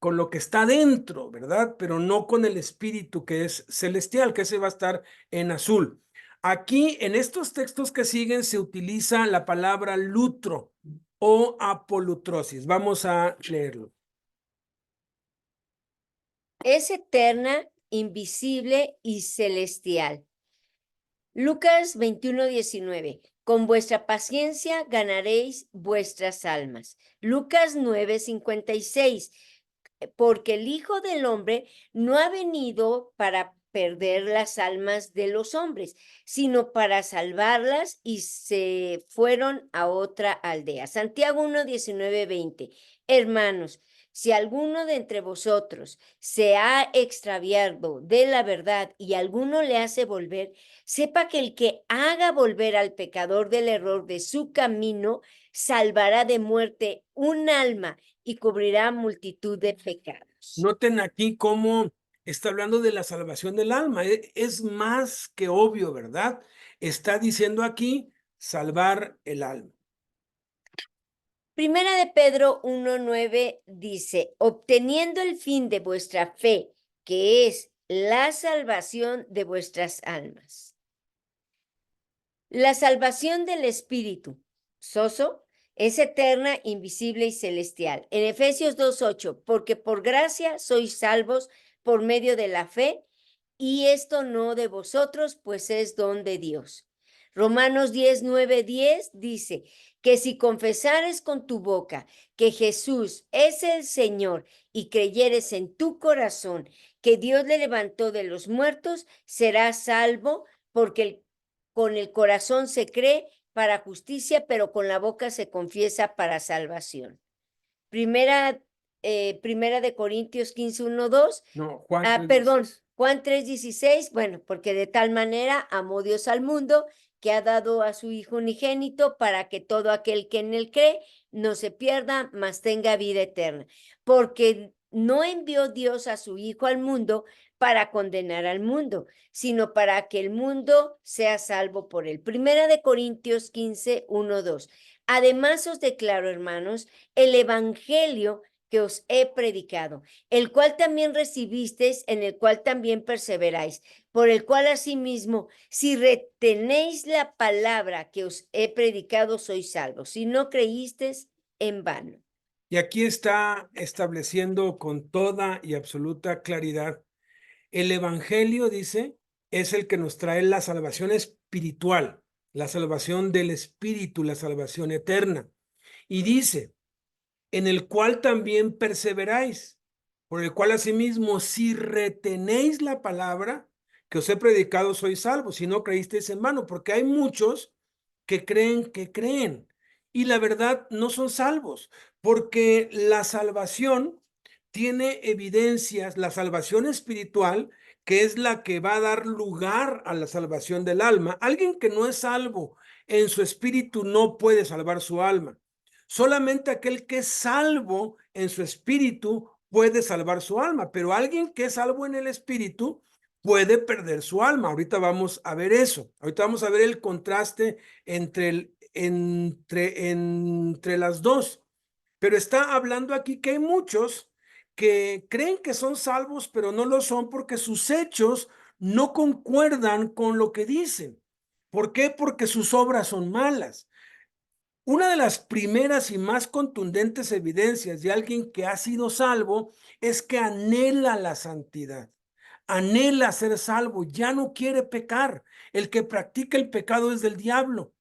lo que está dentro, ¿verdad? Pero no con el espíritu que es celestial, que ese va a estar en azul. Aquí, en estos textos que siguen, se utiliza la palabra lutro o apolutrosis. Vamos a leerlo. Es eterna, invisible y celestial. Lucas 21:19. Con vuestra paciencia ganaréis vuestras almas. Lucas 9:56. Porque el Hijo del Hombre no ha venido para perder las almas de los hombres, sino para salvarlas, y se fueron a otra aldea. Santiago 1:19-20. Hermanos, si alguno de entre vosotros se ha extraviado de la verdad y alguno le hace volver, sepa que el que haga volver al pecador del error de su camino, salvará de muerte un alma y cubrirá multitud de pecados. Noten aquí cómo está hablando de la salvación del alma. Es más que obvio, ¿verdad? Está diciendo aquí salvar el alma. Primera de Pedro 1:9 dice, obteniendo el fin de vuestra fe, que es la salvación de vuestras almas. La salvación del espíritu, soso, es eterna, invisible y celestial. En Efesios 2:8, porque por gracia sois salvos por medio de la fe, y esto no de vosotros, pues es don de Dios. Romanos 10:9-10 dice que si confesares con tu boca que Jesús es el Señor y creyeres en tu corazón que Dios le levantó de los muertos, serás salvo, porque con el corazón se cree para justicia, pero con la boca se confiesa para salvación. Primera de Corintios 15:1-2. No, Juan 3:16. Perdón, Juan 3:16. Bueno, porque de tal manera amó Dios al mundo que ha dado a su Hijo unigénito para que todo aquel que en él cree no se pierda, mas tenga vida eterna. Porque no envió Dios a su Hijo al mundo para condenar al mundo, sino para que el mundo sea salvo por él. Primera de Corintios 15:1-2. Además os declaro, hermanos, el evangelio que os he predicado, el cual también recibisteis, en el cual también perseveráis, por el cual asimismo, si retenéis la palabra que os he predicado, sois salvos. Si no creísteis, en vano. Y aquí está estableciendo con toda y absoluta claridad, el evangelio, dice, es el que nos trae la salvación espiritual, la salvación del espíritu, la salvación eterna. Y dice, en el cual también perseveráis, por el cual asimismo, si retenéis la palabra que os he predicado, sois salvos, si no creísteis en vano, porque hay muchos que creen, y la verdad no son salvos, porque la salvación tiene evidencias, la salvación espiritual, que es la que va a dar lugar a la salvación del alma. Alguien que no es salvo en su espíritu no puede salvar su alma. Solamente aquel que es salvo en su espíritu puede salvar su alma, pero alguien que es salvo en el espíritu puede perder su alma. Ahorita vamos a ver eso. Ahorita vamos a ver el contraste entre las dos. Pero está hablando aquí que hay muchos que creen que son salvos, pero no lo son porque sus hechos no concuerdan con lo que dicen. ¿Por qué? Porque sus obras son malas. Una de las primeras y más contundentes evidencias de alguien que ha sido salvo es que anhela la santidad, anhela ser salvo, ya no quiere pecar. El que practica el pecado es del diablo.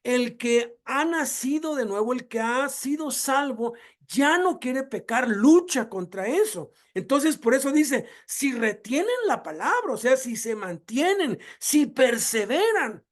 El que ha nacido de nuevo, el que ha sido salvo, ya no quiere pecar, lucha contra eso. Entonces, por eso dice, si retienen la palabra, o sea, si se mantienen, si perseveran,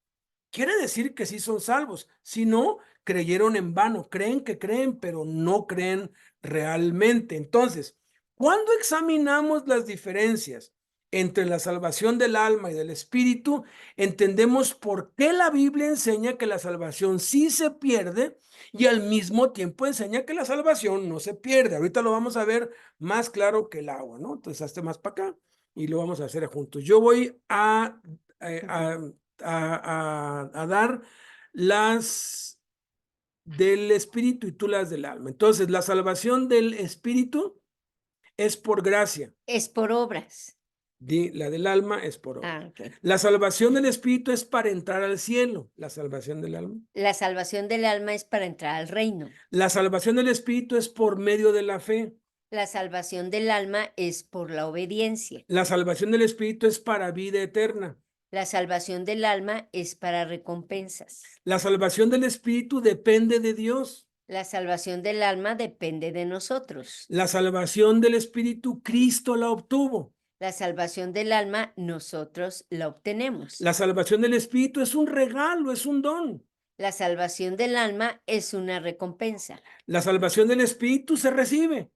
quiere decir que sí son salvos. Si no, creyeron en vano, creen que creen, pero no creen realmente. Entonces, cuando examinamos las diferencias entre la salvación del alma y del espíritu, entendemos por qué la Biblia enseña que la salvación sí se pierde y al mismo tiempo enseña que la salvación no se pierde. Ahorita lo vamos a ver más claro que el agua, ¿no? Entonces, hazte más para acá. y lo vamos a hacer juntos. Yo voy a dar las del espíritu y tú las del alma. Entonces, la salvación del espíritu es por gracia. Es por obras. La del alma es por obra. Ah, ok. La salvación del espíritu es para entrar al cielo. La salvación del alma. La salvación del alma es para entrar al reino. La salvación del espíritu es por medio de la fe. La salvación del alma es por la obediencia. La salvación del espíritu es para vida eterna. La salvación del alma es para recompensas. La salvación del espíritu depende de Dios. La salvación del alma depende de nosotros. La salvación del espíritu, Cristo la obtuvo. La salvación del alma, nosotros la obtenemos. La salvación del espíritu es un regalo, es un don. La salvación del alma es una recompensa. La salvación del espíritu se recibe.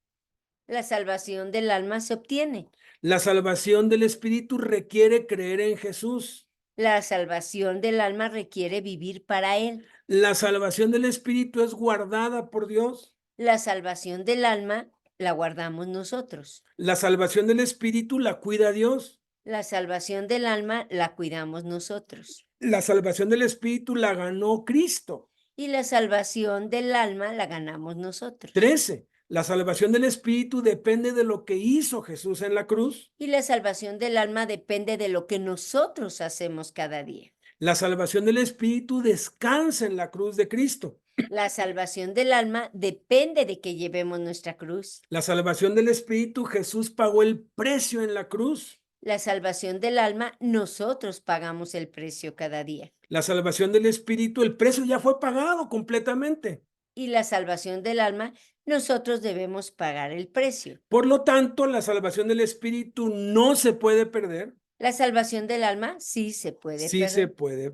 La salvación del alma se obtiene. La salvación del espíritu requiere creer en Jesús. La salvación del alma requiere vivir para Él. La salvación del espíritu es guardada por Dios. La salvación del alma la guardamos nosotros. La salvación del espíritu la cuida Dios. La salvación del alma la cuidamos nosotros. La salvación del espíritu la ganó Cristo. Y la salvación del alma la ganamos nosotros. 13. La salvación del espíritu depende de lo que hizo Jesús en la cruz. Y la salvación del alma depende de lo que nosotros hacemos cada día. La salvación del espíritu descansa en la cruz de Cristo. La salvación del alma depende de que llevemos nuestra cruz. La salvación del espíritu, Jesús pagó el precio en la cruz. La salvación del alma, nosotros pagamos el precio cada día. La salvación del espíritu, el precio ya fue pagado completamente. Y la salvación del alma, nosotros debemos pagar el precio. Por lo tanto, la salvación del espíritu no se puede perder. La salvación del alma sí se puede Sí perder. se puede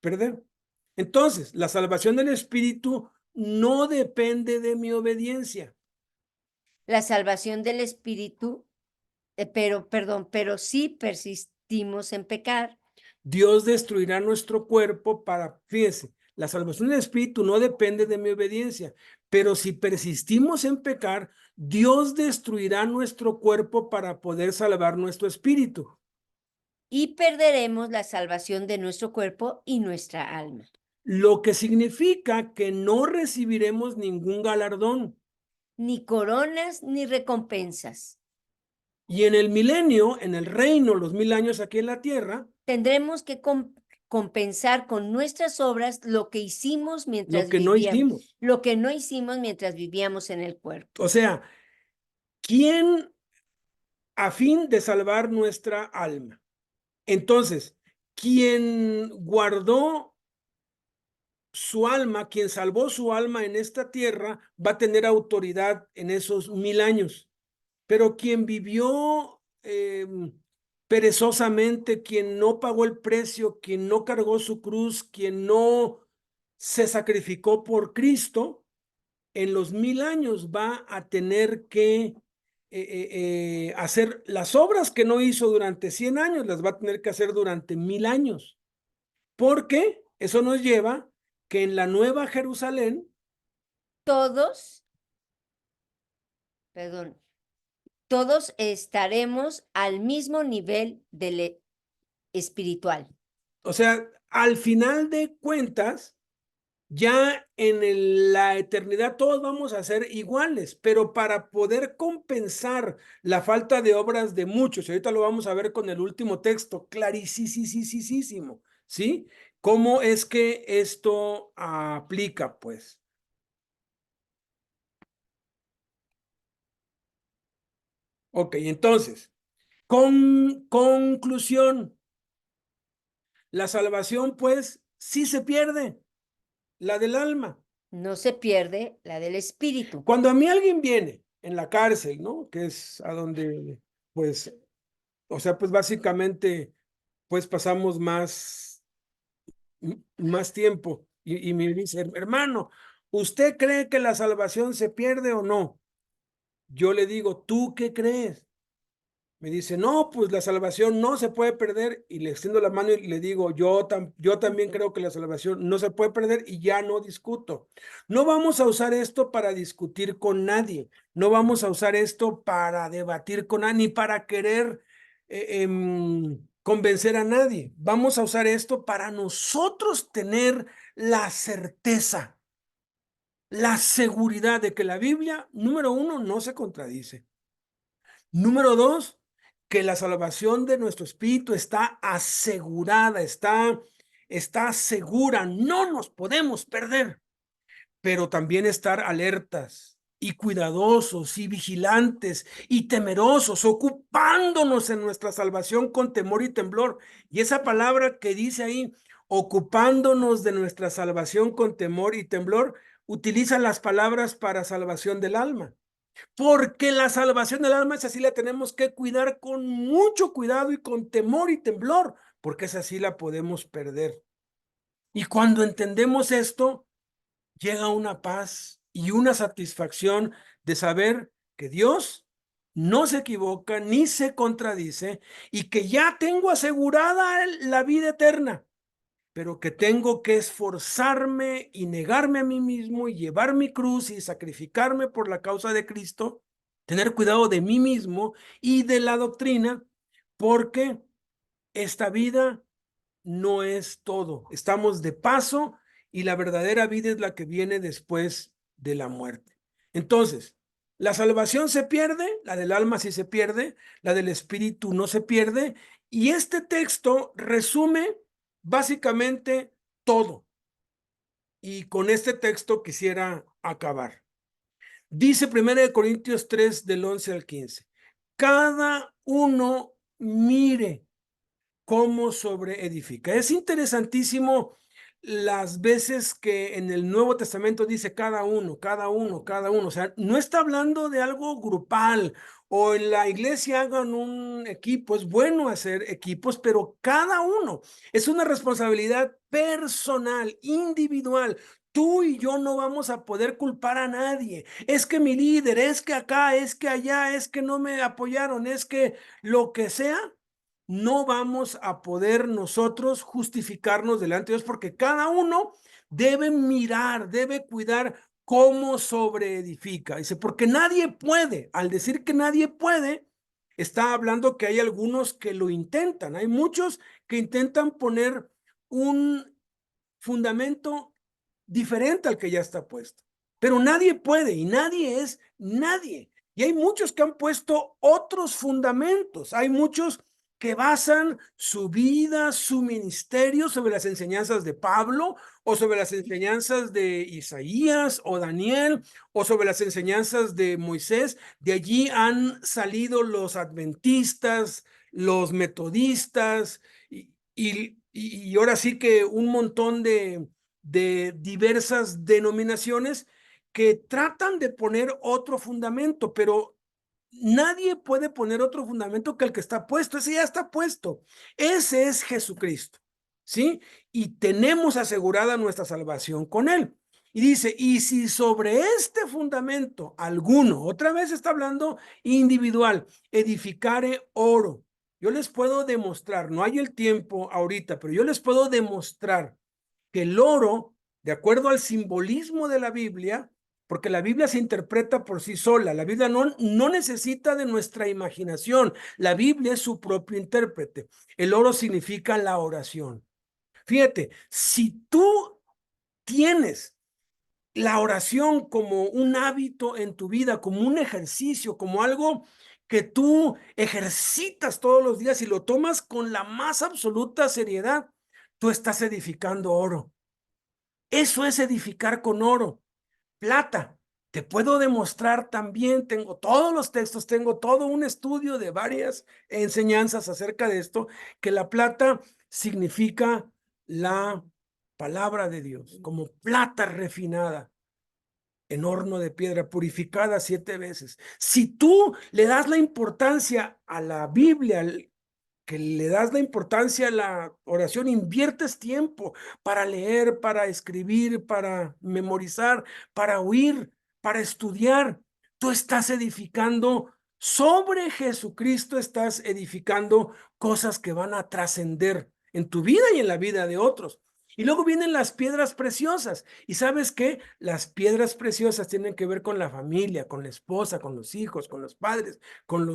perder. Entonces, la salvación del espíritu no depende de mi obediencia. La salvación del espíritu, pero si persistimos en pecar, Dios destruirá nuestro cuerpo para, fíjese, la salvación del espíritu no depende de mi obediencia, pero si persistimos en pecar, Dios destruirá nuestro cuerpo para poder salvar nuestro espíritu. y perderemos la salvación de nuestro cuerpo y nuestra alma. Lo que significa que no recibiremos ningún galardón. Ni coronas ni recompensas. Y en el milenio, en el reino, los 1000 años aquí en la tierra, Tendremos que compensar con nuestras obras lo que hicimos mientras lo que no hicimos. Lo que no hicimos mientras vivíamos en el cuerpo. O sea, ¿quién a fin de salvar nuestra alma? Entonces, quien guardó su alma, quien salvó su alma en esta tierra, va a tener autoridad en esos 1000 años. Pero quien vivió perezosamente, quien no pagó el precio, quien no cargó su cruz, quien no se sacrificó por Cristo, en los 1000 años va a tener que hacer las obras que no hizo durante 100 años, las va a tener que hacer durante 1000 años. Porque eso nos lleva que en la Nueva Jerusalén, todos estaremos al mismo nivel espiritual. o sea, al final de cuentas, ya en la eternidad todos vamos a ser iguales, pero para poder compensar la falta de obras de muchos, y ahorita lo vamos a ver con el último texto, clarísimo, ¿sí? ¿Cómo es que esto aplica, pues? Ok, entonces, conclusión. La salvación, pues, sí se pierde, la del alma. No se pierde la del espíritu. Cuando a mí alguien viene en la cárcel, ¿no? Que es a donde, pues, o sea, pues básicamente, pues pasamos más tiempo y me dice, hermano, ¿usted cree que la salvación se pierde o no? Yo le digo, ¿tú qué crees? Me dice, no, pues la salvación no se puede perder, y le extiendo la mano y le digo, yo también creo que la salvación no se puede perder, y ya no discuto. No vamos a usar esto para discutir con nadie, no vamos a usar esto para debatir con nadie, ni para querer convencer a nadie. Vamos a usar esto para nosotros tener la certeza, la seguridad de que la Biblia, número uno, no se contradice. Número dos, que la salvación de nuestro espíritu está asegurada, está segura, no nos podemos perder, pero también estar alertas y cuidadosos y vigilantes y temerosos, ocupándonos en nuestra salvación con temor y temblor. Y esa palabra que dice ahí, ocupándonos de nuestra salvación con temor y temblor, utiliza las palabras para salvación del alma. Porque la salvación del alma es así, la tenemos que cuidar con mucho cuidado y con temor y temblor, porque es así la podemos perder. Y cuando entendemos esto, llega una paz y una satisfacción de saber que Dios no se equivoca ni se contradice y que ya tengo asegurada la vida eterna, pero que tengo que esforzarme y negarme a mí mismo y llevar mi cruz y sacrificarme por la causa de Cristo, tener cuidado de mí mismo y de la doctrina, porque esta vida no es todo. Estamos de paso y la verdadera vida es la que viene después de la muerte. Entonces, la salvación se pierde, la del alma sí se pierde, la del espíritu no se pierde, y este texto resume básicamente todo. Y con este texto quisiera acabar. Dice 1 Corintios 3 del 11 al 15. Cada uno mire cómo sobreedifica. Es interesantísimo las veces que en el Nuevo Testamento dice cada uno, cada uno, cada uno. O sea, no está hablando de algo grupal o en la iglesia hagan un equipo. Es bueno hacer equipos, pero cada uno es una responsabilidad personal, individual. Tú y yo no vamos a poder culpar a nadie. Es que mi líder, es que acá, es que allá, es que no me apoyaron, es que lo que sea. No vamos a poder nosotros justificarnos delante de Dios porque cada uno debe mirar, debe cuidar cómo sobreedifica. Dice, porque nadie puede, al decir que nadie puede, está hablando que hay algunos que lo intentan. Hay muchos que intentan poner un fundamento diferente al que ya está puesto. Pero nadie puede y nadie es nadie. Y hay muchos que han puesto otros fundamentos. Hay muchos que basan su vida, su ministerio sobre las enseñanzas de Pablo o sobre las enseñanzas de Isaías o Daniel o sobre las enseñanzas de Moisés. De allí han salido los adventistas, los metodistas y ahora sí que un montón de diversas denominaciones que tratan de poner otro fundamento, pero nadie puede poner otro fundamento que el que está puesto. Ese ya está puesto. Ese es Jesucristo, ¿sí? Y tenemos asegurada nuestra salvación con él. Y dice, y si sobre este fundamento alguno, otra vez está hablando individual, edificare oro. Yo les puedo demostrar, no hay el tiempo ahorita, pero yo les puedo demostrar que el oro, de acuerdo al simbolismo de la Biblia, porque la Biblia se interpreta por sí sola, la Biblia no necesita de nuestra imaginación, la Biblia es su propio intérprete. El oro significa la oración. Fíjate, si tú tienes la oración como un hábito en tu vida, como un ejercicio, como algo que tú ejercitas todos los días y lo tomas con la más absoluta seriedad, tú estás edificando oro. Eso es edificar con oro. Plata. Te puedo demostrar también, tengo todos los textos, tengo todo un estudio de varias enseñanzas acerca de esto, que la plata significa la palabra de Dios, como plata refinada en horno de piedra, purificada 7 veces. Si tú le das la importancia a la Biblia, que le das la importancia a la oración, inviertes tiempo para leer, para escribir, para memorizar, para oír, para estudiar. Tú estás edificando sobre Jesucristo, estás edificando cosas que van a trascender en tu vida y en la vida de otros. Y luego vienen las piedras preciosas. ¿Y sabes qué? Las piedras preciosas tienen que ver con la familia, con la esposa, con los hijos, con los padres, con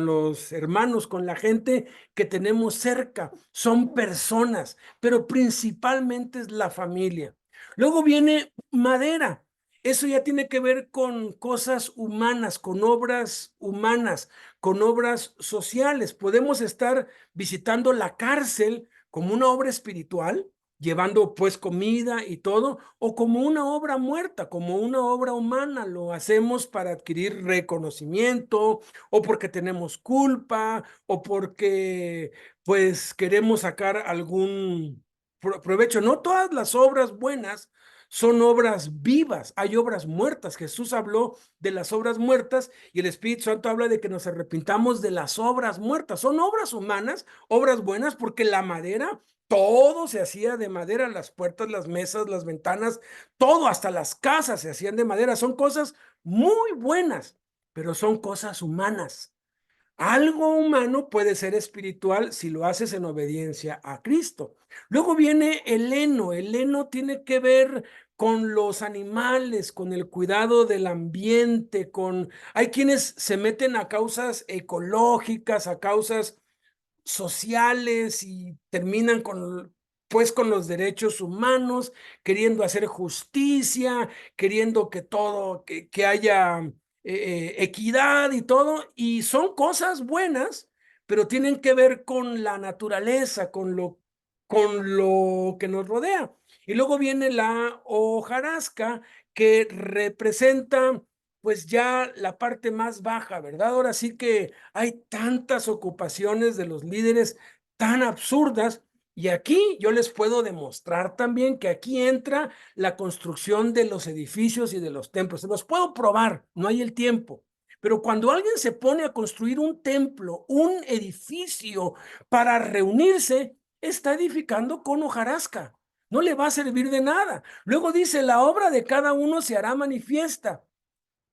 los hermanos, con la gente que tenemos cerca. Son personas, pero principalmente es la familia. Luego viene madera. Eso ya tiene que ver con cosas humanas, con obras humanas, con obras sociales. Podemos estar visitando la cárcel como una obra espiritual, llevando pues comida y todo, o como una obra muerta, como una obra humana. Lo hacemos para adquirir reconocimiento, o porque tenemos culpa, o porque pues queremos sacar algún provecho. No todas las obras buenas son obras vivas, hay obras muertas. Jesús habló de las obras muertas y el Espíritu Santo habla de que nos arrepintamos de las obras muertas. Son obras humanas, obras buenas, porque la madera, todo se hacía de madera, las puertas, las mesas, las ventanas, todo, hasta las casas se hacían de madera. Son cosas muy buenas, pero son cosas humanas. Algo humano puede ser espiritual si lo haces en obediencia a Cristo. Luego viene el heno. El heno tiene que ver con los animales, con el cuidado del ambiente, Hay quienes se meten a causas ecológicas, a causas sociales y terminan pues con los derechos humanos, queriendo hacer justicia, queriendo que todo, que haya equidad y todo, y son cosas buenas, pero tienen que ver con la naturaleza, con lo que nos rodea. Y luego viene la hojarasca, que representa pues ya la parte más baja, ¿verdad? Ahora sí que hay tantas ocupaciones de los líderes tan absurdas, y aquí yo les puedo demostrar también que aquí entra la construcción de los edificios y de los templos. Se los puedo probar, no hay el tiempo. Pero cuando alguien se pone a construir un templo, un edificio para reunirse, está edificando con hojarasca. No le va a servir de nada. Luego dice, la obra de cada uno se hará manifiesta,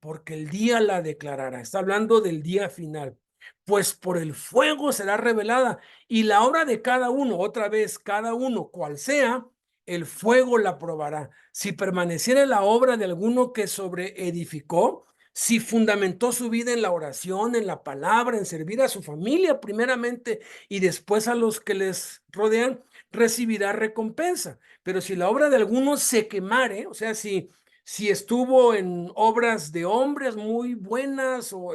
porque el día la declarará. Está hablando del día final. Pues por el fuego será revelada, y la obra de cada uno, otra vez, cada uno, cual sea, el fuego la probará. Si permaneciera la obra de alguno que sobreedificó, si fundamentó su vida en la oración, en la palabra, en servir a su familia primeramente y después a los que les rodean, recibirá recompensa. Pero si la obra de alguno se quemare, o sea, si estuvo en obras de hombres muy buenas o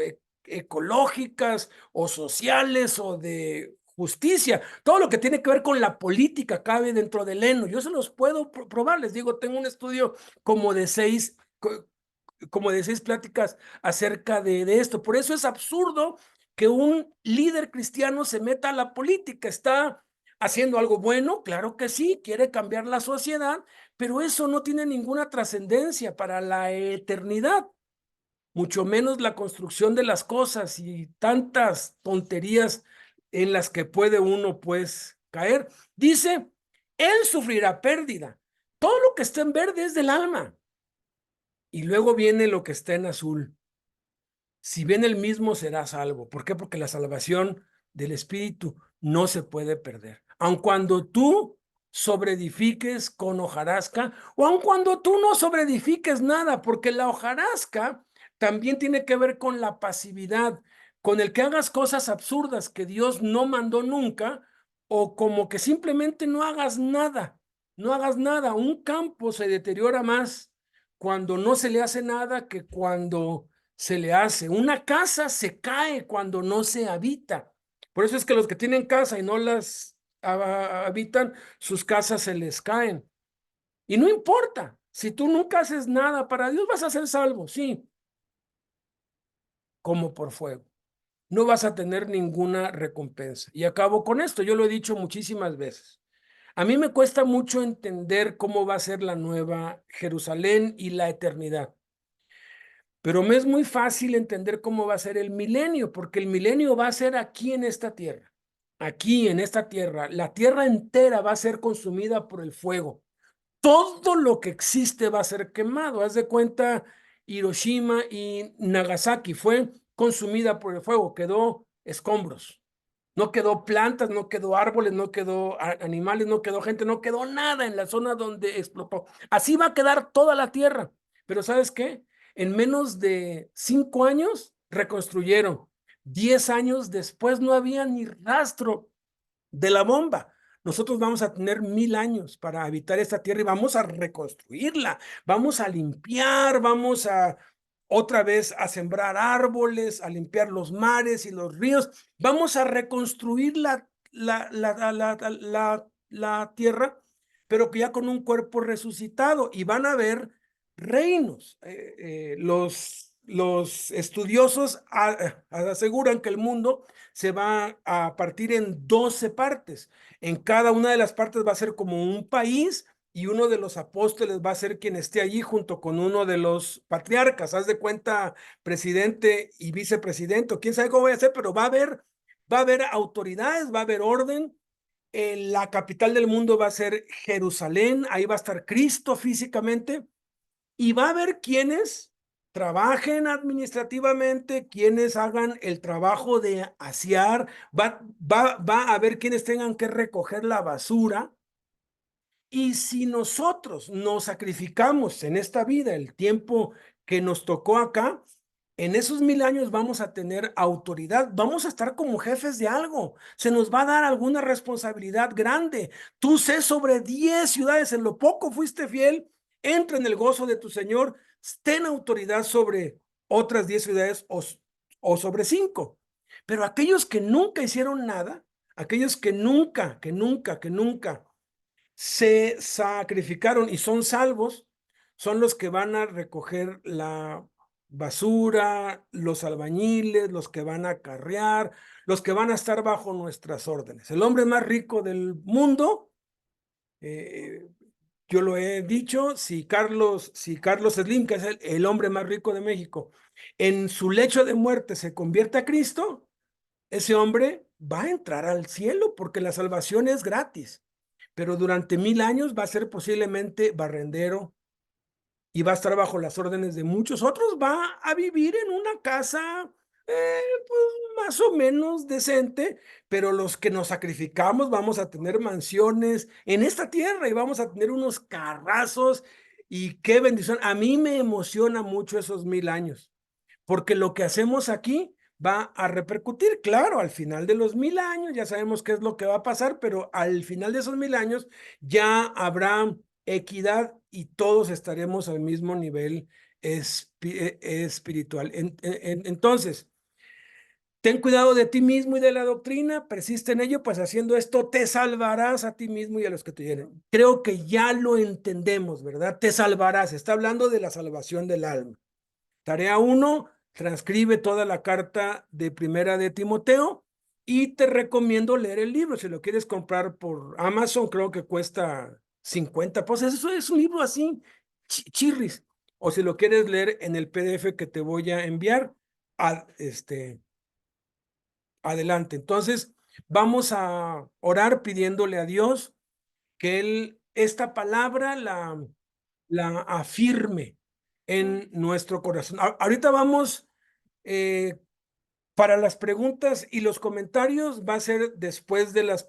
ecológicas o sociales o de justicia, todo lo que tiene que ver con la política cabe dentro del heno. Yo se los puedo probar, les digo, tengo un estudio como de seis pláticas acerca de esto. Por eso es absurdo que un líder cristiano se meta a la política. Está haciendo algo bueno, claro que sí, quiere cambiar la sociedad, pero eso no tiene ninguna trascendencia para la eternidad, mucho menos la construcción de las cosas y tantas tonterías en las que puede uno pues caer. Dice, él sufrirá pérdida. Todo lo que está en verde es del alma. Y luego viene lo que está en azul. Si bien el mismo será salvo. ¿Por qué? Porque la salvación del Espíritu no se puede perder. Aun cuando tú sobreedifiques con hojarasca, o aun cuando tú no sobreedifiques nada, porque la hojarasca también tiene que ver con la pasividad, con el que hagas cosas absurdas que Dios no mandó nunca, o como que simplemente no hagas nada, no hagas nada. Un campo se deteriora más cuando no se le hace nada que cuando se le hace. Una casa se cae cuando no se habita. Por eso es que los que tienen casa y no las habitan, sus casas se les caen. Y no importa, si tú nunca haces nada para Dios, vas a ser salvo, sí, como por fuego. No vas a tener ninguna recompensa. Y acabo con esto, yo lo he dicho muchísimas veces. A mí me cuesta mucho entender cómo va a ser la nueva Jerusalén y la eternidad. Pero me es muy fácil entender cómo va a ser el milenio, porque el milenio va a ser aquí en esta tierra. Aquí en esta tierra, la tierra entera va a ser consumida por el fuego. Todo lo que existe va a ser quemado. Haz de cuenta, Hiroshima y Nagasaki fue consumida por el fuego, quedó escombros. No quedó plantas, no quedó árboles, no quedó animales, no quedó gente, no quedó nada en la zona donde explotó. Así va a quedar toda la tierra. Pero ¿sabes qué? En menos de 5 años reconstruyeron. 10 años después no había ni rastro de la bomba. Nosotros vamos a tener 1000 años para habitar esta tierra y vamos a reconstruirla, vamos a limpiar, vamos a otra vez a sembrar árboles, a limpiar los mares y los ríos, vamos a reconstruir la tierra, pero que ya con un cuerpo resucitado, y van a haber reinos. Los estudiosos aseguran que el mundo se va a partir en 12 partes. En cada una de las partes va a ser como un país, y uno de los apóstoles va a ser quien esté allí junto con uno de los patriarcas. Haz de cuenta, presidente y vicepresidente, o quién sabe cómo va a ser, pero va a haber autoridades, va a haber orden. La capital del mundo va a ser Jerusalén, ahí va a estar Cristo físicamente, y va a haber quienes trabajen administrativamente, quienes hagan el trabajo de asear, va a haber quienes tengan que recoger la basura. Y si nosotros nos sacrificamos en esta vida el tiempo que nos tocó acá, en esos 1000 años vamos a tener autoridad, vamos a estar como jefes de algo, se nos va a dar alguna responsabilidad grande. Tú sé sobre 10 ciudades, en lo poco fuiste fiel, entra en el gozo de tu Señor, ten autoridad sobre otras 10 ciudades o sobre 5. Pero aquellos que nunca hicieron nada, aquellos que nunca se sacrificaron y son salvos, son los que van a recoger la basura, los albañiles, los que van a acarrear, los que van a estar bajo nuestras órdenes. El hombre más rico del mundo, eh, yo lo he dicho, si Carlos Slim, que es el hombre más rico de México, en su lecho de muerte se convierte a Cristo, ese hombre va a entrar al cielo porque la salvación es gratis, pero durante 1000 años va a ser posiblemente barrendero y va a estar bajo las órdenes de muchos otros. Va a vivir en una casa, pues más o menos decente, pero los que nos sacrificamos vamos a tener mansiones en esta tierra y vamos a tener unos carrazos, y qué bendición. A mí me emociona mucho esos 1000 años, porque lo que hacemos aquí va a repercutir. Claro, al final de los 1000 años ya sabemos qué es lo que va a pasar, pero al final de esos 1000 años ya habrá equidad y todos estaremos al mismo nivel espiritual. Entonces, ten cuidado de ti mismo y de la doctrina, persiste en ello, pues haciendo esto te salvarás a ti mismo y a los que te vienen. Creo que ya lo entendemos, ¿verdad? Te salvarás. Está hablando de la salvación del alma. Tarea 1, transcribe toda la carta de Primera de Timoteo, y te recomiendo leer el libro. Si lo quieres comprar por Amazon, creo que cuesta 50 pesos. Eso es un libro así, chirris. O si lo quieres leer en el PDF que te voy a enviar, adelante. Entonces, vamos a orar pidiéndole a Dios que esta palabra la afirme en nuestro corazón. Ahorita vamos, para las preguntas y los comentarios, va a ser después de las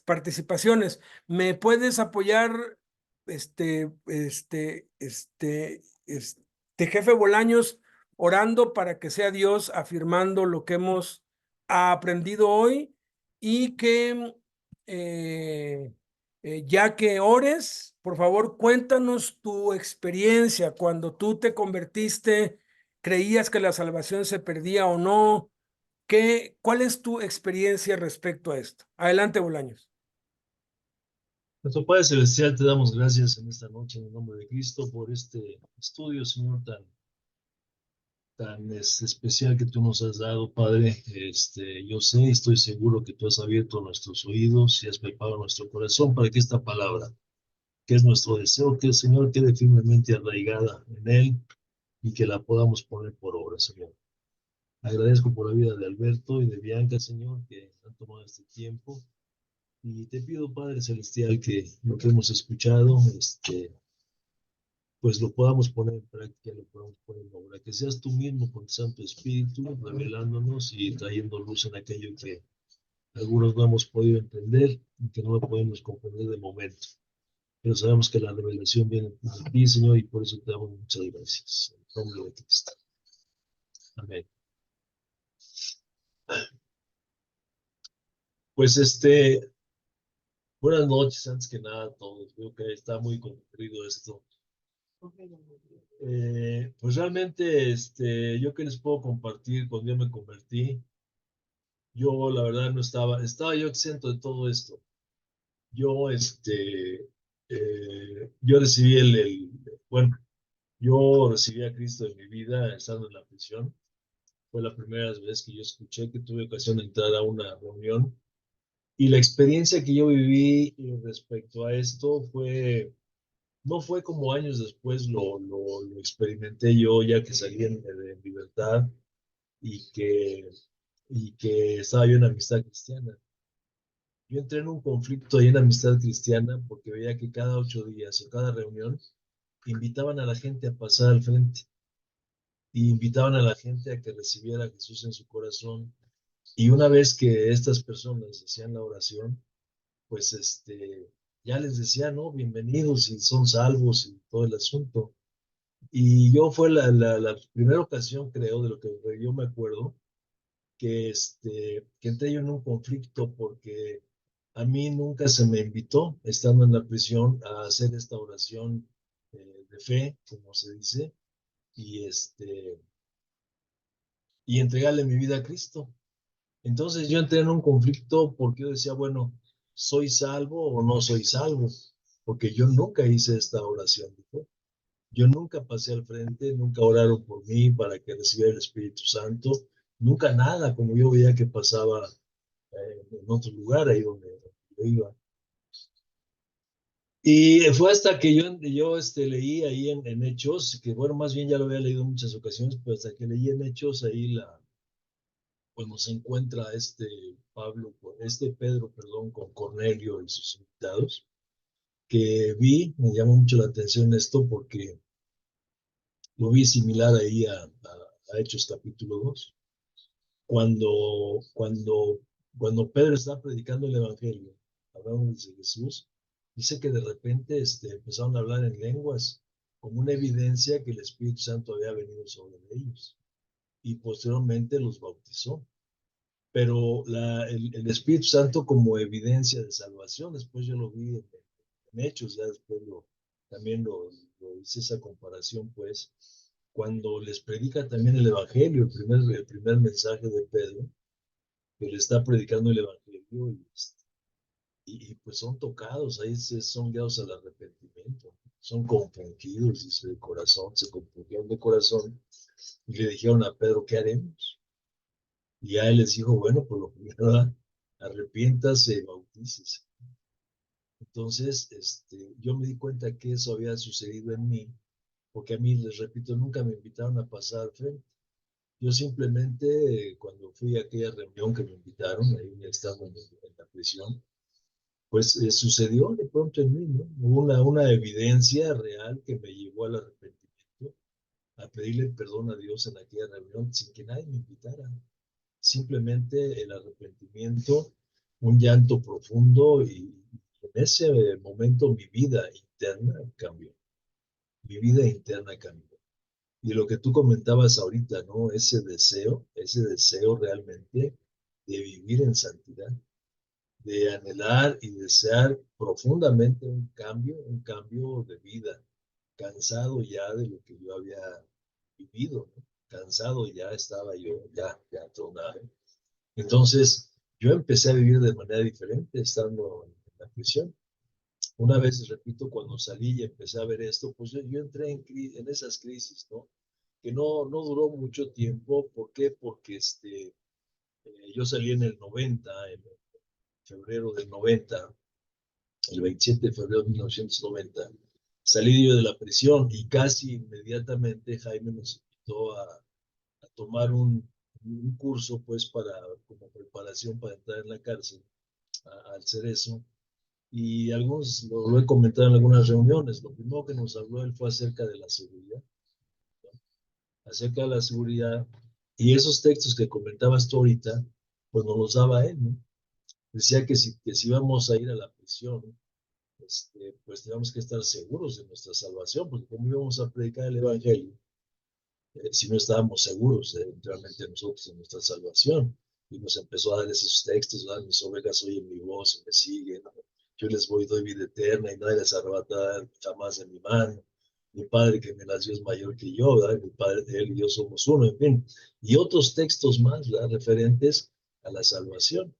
participaciones. ¿Me puedes apoyar, jefe Bolaños, orando para que sea Dios afirmando lo que hemos aprendido hoy, y que ya que ores, por favor, cuéntanos tu experiencia cuando tú te convertiste? ¿Creías que la salvación se perdía o no? ¿Cuál es tu experiencia respecto a esto? Adelante, Bolaños. Nuestro Padre Celestial, te damos gracias en esta noche en el nombre de Cristo por este estudio, Señor, tan especial que tú nos has dado, Padre. Yo sé, estoy seguro que tú has abierto nuestros oídos y has preparado nuestro corazón para que esta palabra, que es nuestro deseo, que el Señor quede firmemente arraigada en él y que la podamos poner por obra, Señor. Agradezco por la vida de Alberto y de Bianca, Señor, que han tomado este tiempo. Y te pido, Padre Celestial, que lo que hemos escuchado, pues lo podamos poner en práctica, lo podamos poner en obra. Que seas tú mismo con tu Santo Espíritu, revelándonos y trayendo luz en aquello que algunos no hemos podido entender y que no lo podemos comprender de momento. Pero sabemos que la revelación viene de ti, Señor, y por eso te damos muchas gracias. En el nombre de Cristo. Amén. Pues buenas noches, antes que nada a todos. Creo que está muy concurrido esto. Pues realmente, yo que les puedo compartir cuando yo me convertí, yo la verdad no estaba yo exento de todo esto. Yo, yo recibí bueno, yo recibí a Cristo en mi vida estando en la prisión. Fue la primera vez que yo escuché, que tuve ocasión de entrar a una reunión. Y la experiencia que yo viví respecto a esto no fue como años después lo experimenté yo ya que salí de libertad y que estaba yo en amistad cristiana. Yo entré en un conflicto ahí en amistad cristiana porque veía que cada 8 días o cada reunión invitaban a la gente a pasar al frente y invitaban a la gente a que recibiera a Jesús en su corazón. Y una vez que estas personas hacían la oración, pues ya les decía, ¿no? Bienvenidos y son salvos y todo el asunto. Y yo fue la primera ocasión, creo, de lo que yo me acuerdo, que entré yo en un conflicto porque a mí nunca se me invitó, estando en la prisión, a hacer esta oración de fe, como se dice, y, y entregarle mi vida a Cristo. Entonces yo entré en un conflicto porque yo decía, bueno, ¿soy salvo o no soy salvo? Porque yo nunca hice esta oración de fe. Yo nunca pasé al frente, nunca oraron por mí para que recibiera el Espíritu Santo, nunca nada, como yo veía que pasaba en otro lugar, ahí donde yo iba. Y fue hasta que yo leí ahí en Hechos, que bueno, más bien ya lo había leído en muchas ocasiones, pero hasta que leí en Hechos ahí cuando se encuentra Pedro, perdón, con Cornelio y sus invitados, me llamó mucho la atención esto porque lo vi similar ahí a Hechos capítulo 2, cuando Pedro está predicando el Evangelio, hablando de Jesús, dice que de repente empezaron a hablar en lenguas, como una evidencia que el Espíritu Santo había venido sobre ellos, y posteriormente los bautizó. Pero el Espíritu Santo como evidencia de salvación, después yo lo vi en Hechos, ya después también lo hice esa comparación, pues, cuando les predica también el Evangelio, el primer mensaje de Pedro, que le está predicando el Evangelio y pues son tocados, ahí son guiados al arrepentimiento, son compungidos, dice el corazón, se compungieron de corazón y le dijeron a Pedro, ¿qué haremos? Y a él les dijo, bueno, por lo primero, arrepiéntase y bautícese. Entonces, yo me di cuenta que eso había sucedido en mí, porque a mí, les repito, nunca me invitaron a pasar al frente. Yo simplemente, cuando fui a aquella reunión que me invitaron, ahí estando en la prisión, pues sucedió de pronto en mí, ¿no? Hubo una evidencia real que me llevó al arrepentimiento, a pedirle perdón a Dios en aquella reunión sin que nadie me invitara. Simplemente el arrepentimiento, un llanto profundo y en ese momento mi vida interna cambió. Mi vida interna cambió. Y lo que tú comentabas ahorita, ¿no? Ese deseo realmente de vivir en santidad, de anhelar y desear profundamente un cambio de vida, cansado ya de lo que yo había vivido, ¿no? Cansado ya estaba yo, ya tronado. Entonces, yo empecé a vivir de manera diferente estando en la prisión. Una vez, repito, cuando salí y empecé a ver esto, pues yo entré en esas crisis, ¿no? Que no duró mucho tiempo. ¿Por qué? Porque yo salí en el 90, en febrero del 90, el 27 de febrero de 1990. Salí yo de la prisión y casi inmediatamente Jaime nos invitó a tomar un curso, pues, como preparación para entrar en la cárcel. Al ser eso, y algunos lo he comentado en algunas reuniones. Lo primero que nos habló él fue acerca de la seguridad, ¿no? Acerca de la seguridad, y esos textos que comentabas tú ahorita, pues nos los daba él, ¿no? Decía que si íbamos a ir a la prisión, pues teníamos que estar seguros de nuestra salvación, porque cómo íbamos a predicar el evangelio si no estábamos seguros realmente nosotros en nuestra salvación. Y nos empezó a dar esos textos, ¿verdad? Mis ovejas oyen mi voz y me siguen, ¿no? Yo les doy vida eterna y nadie les arrebata jamás de mi mano. Mi Padre que me nació es mayor que yo, ¿verdad? Mi Padre, él y yo somos uno, en fin. Y otros textos más, ¿verdad? Referentes a la salvación.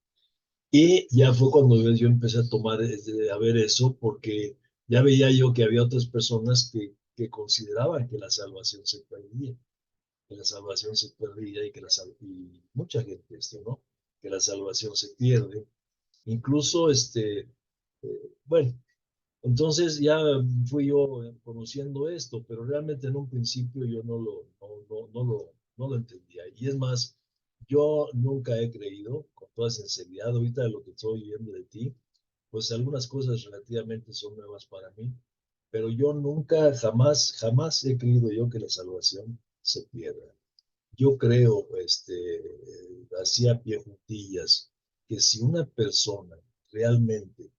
Y ya fue cuando yo empecé a tomar, a ver eso, porque ya veía yo que había otras personas que consideraban que la salvación se perdía, que la salvación se perdía y mucha gente ¿no? Que la salvación se pierde. Incluso, bueno, entonces ya fui yo conociendo esto, pero realmente en un principio yo no lo entendía. Y es más, yo nunca he creído, con toda sinceridad, ahorita de lo que estoy viendo de ti, pues algunas cosas relativamente son nuevas para mí, pero yo nunca, jamás he creído yo que la salvación se pierda. Yo creo, así a pie juntillas, que si una persona realmente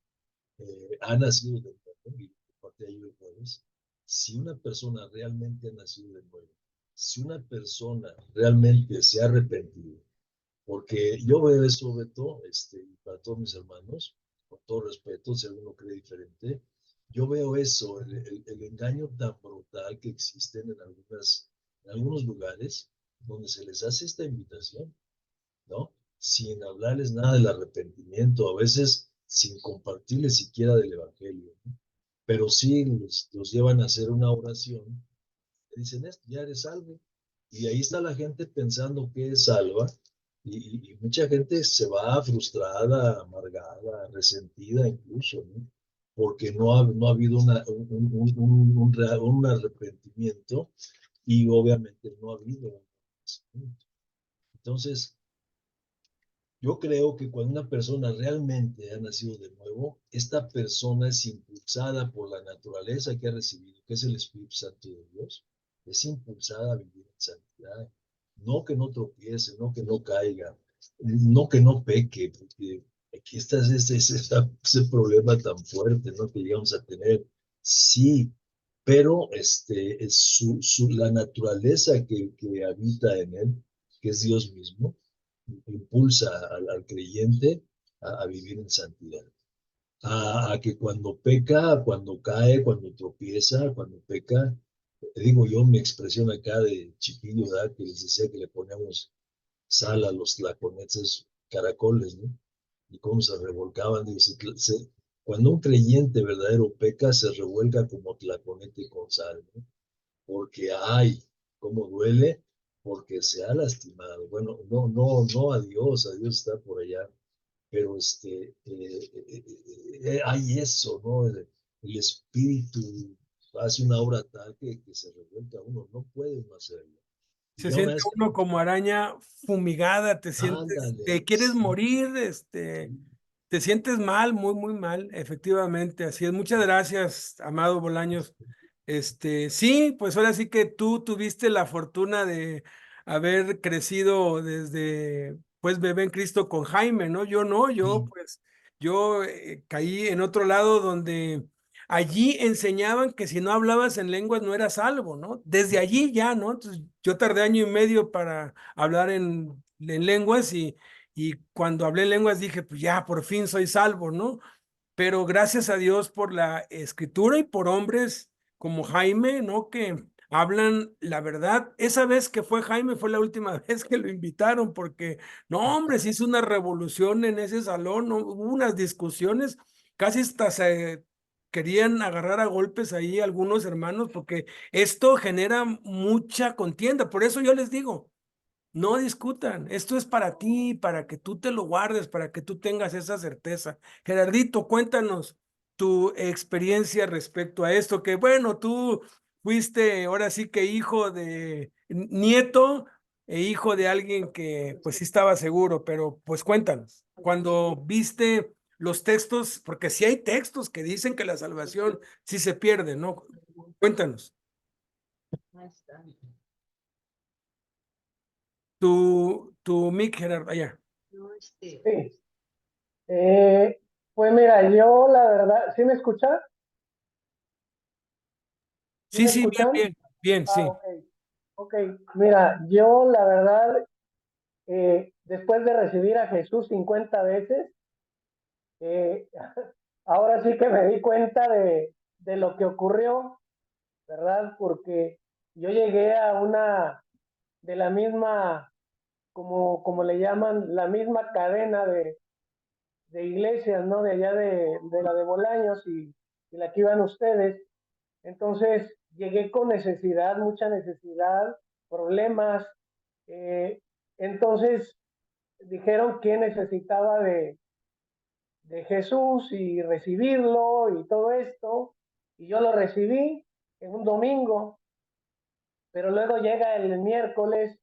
ha nacido de nuevo, y parte de ahí el jueves, si una persona realmente ha nacido de nuevo, si una persona realmente se ha arrepentido, porque yo veo eso, Beto, para todos mis hermanos, con todo respeto, si alguno cree diferente, yo veo eso, el engaño tan brutal que existen en algunos lugares donde se les hace esta invitación, ¿no? Sin hablarles nada del arrepentimiento, a veces sin compartirles siquiera del Evangelio, ¿no? Pero sí los llevan a hacer una oración, le dicen, ya eres salvo, y ahí está la gente pensando que es salva, y mucha gente se va frustrada, amargada, resentida incluso, ¿no? Porque no ha habido un arrepentimiento y obviamente no ha habido un conocimiento. Entonces, yo creo que cuando una persona realmente ha nacido de nuevo, esta persona es impulsada por la naturaleza que ha recibido, que es el Espíritu Santo de Dios, es impulsada a vivir en santidad. No que no tropiece, no que no caiga, no que no peque, porque aquí está ese problema tan fuerte, ¿no? Que llegamos a tener. Sí, pero la naturaleza que habita en él, que es Dios mismo, impulsa al creyente a vivir en santidad. A que cuando peca, cuando cae, cuando tropieza, cuando peca, te digo yo mi expresión acá de chiquillo, ¿verdad? Que les decía que le poníamos sal a los tlaconetes caracoles, ¿no? Y cómo se revolcaban. Digo, cuando un creyente verdadero peca, se revuelca como tlaconete con sal, ¿no? Porque ay, cómo duele, porque se ha lastimado. Bueno, no a Dios está por allá, pero hay eso, ¿no? El espíritu hace una obra tal que se revuelca uno, no puede uno hacerlo. Y Se ya una siente vez que, uno como araña fumigada, te sientes, ándale, te quieres morir, te sientes mal, muy, muy mal, efectivamente, así es. Muchas gracias, amado Bolaños. Sí, pues ahora sí que tú tuviste la fortuna de haber crecido desde, pues, bebé en Cristo con Jaime, ¿no? Yo no, sí, yo caí en otro lado donde allí enseñaban que si no hablabas en lenguas no eras salvo, ¿no? Desde allí ya, ¿no? Entonces, yo tardé año y medio para hablar en lenguas y cuando hablé en lenguas dije, pues ya, por fin soy salvo, ¿no? Pero gracias a Dios por la escritura y por hombres como Jaime, ¿no? Que hablan la verdad. Esa vez que fue Jaime fue la última vez que lo invitaron porque, no, hombre, se hizo una revolución en ese salón, ¿no? Hubo unas discusiones, casi hasta se querían agarrar a golpes ahí algunos hermanos porque esto genera mucha contienda. Por eso yo les digo, no discutan, esto es para ti, para que tú te lo guardes, para que tú tengas esa certeza. Gerardito, cuéntanos tu experiencia respecto a esto, que bueno, tú fuiste ahora sí que hijo de nieto e hijo de alguien que pues sí estaba seguro, pero pues cuéntanos, cuando viste los textos, porque sí hay textos que dicen que la salvación sí se pierde, ¿no? Cuéntanos. Tu mic, Gerardo, allá. Sí. Pues mira, yo la verdad, ¿sí me escuchas? ¿Sí Sí, me sí, bien, escuchan? bien, bien, sí. Ok. Ok, mira, yo la verdad, después de recibir a Jesús 50 veces, eh, ahora sí que me di cuenta de lo que ocurrió, ¿verdad? Porque yo llegué a una de la misma, como le llaman, la misma cadena de iglesias, ¿no? De allá de la de Bolaños y la que iban ustedes. Entonces llegué con necesidad, mucha necesidad, problemas. eh, entonces dijeron que necesitaba de Jesús y recibirlo y todo esto. Y yo lo recibí en un domingo, pero luego llega el miércoles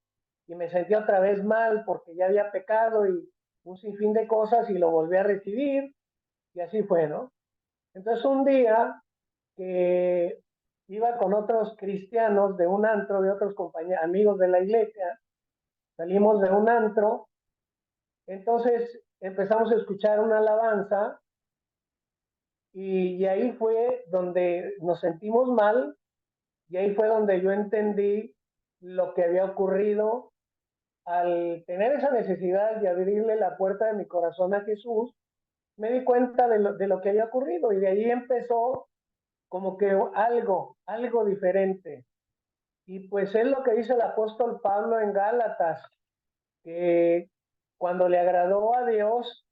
y me sentí otra vez mal porque ya había pecado y un sinfín de cosas y lo volví a recibir y así fue, ¿no? Entonces un día que iba con otros cristianos de un antro, de otros compañeros, amigos de la iglesia, salimos de un antro, entonces empezamos a escuchar una alabanza y ahí fue donde nos sentimos mal y ahí fue donde yo entendí lo que había ocurrido al tener esa necesidad de abrirle la puerta de mi corazón a Jesús. Me di cuenta de lo que había ocurrido y de ahí empezó como que algo diferente. Y pues es lo que dice el apóstol Pablo en Gálatas, que cuando le agradó a Dios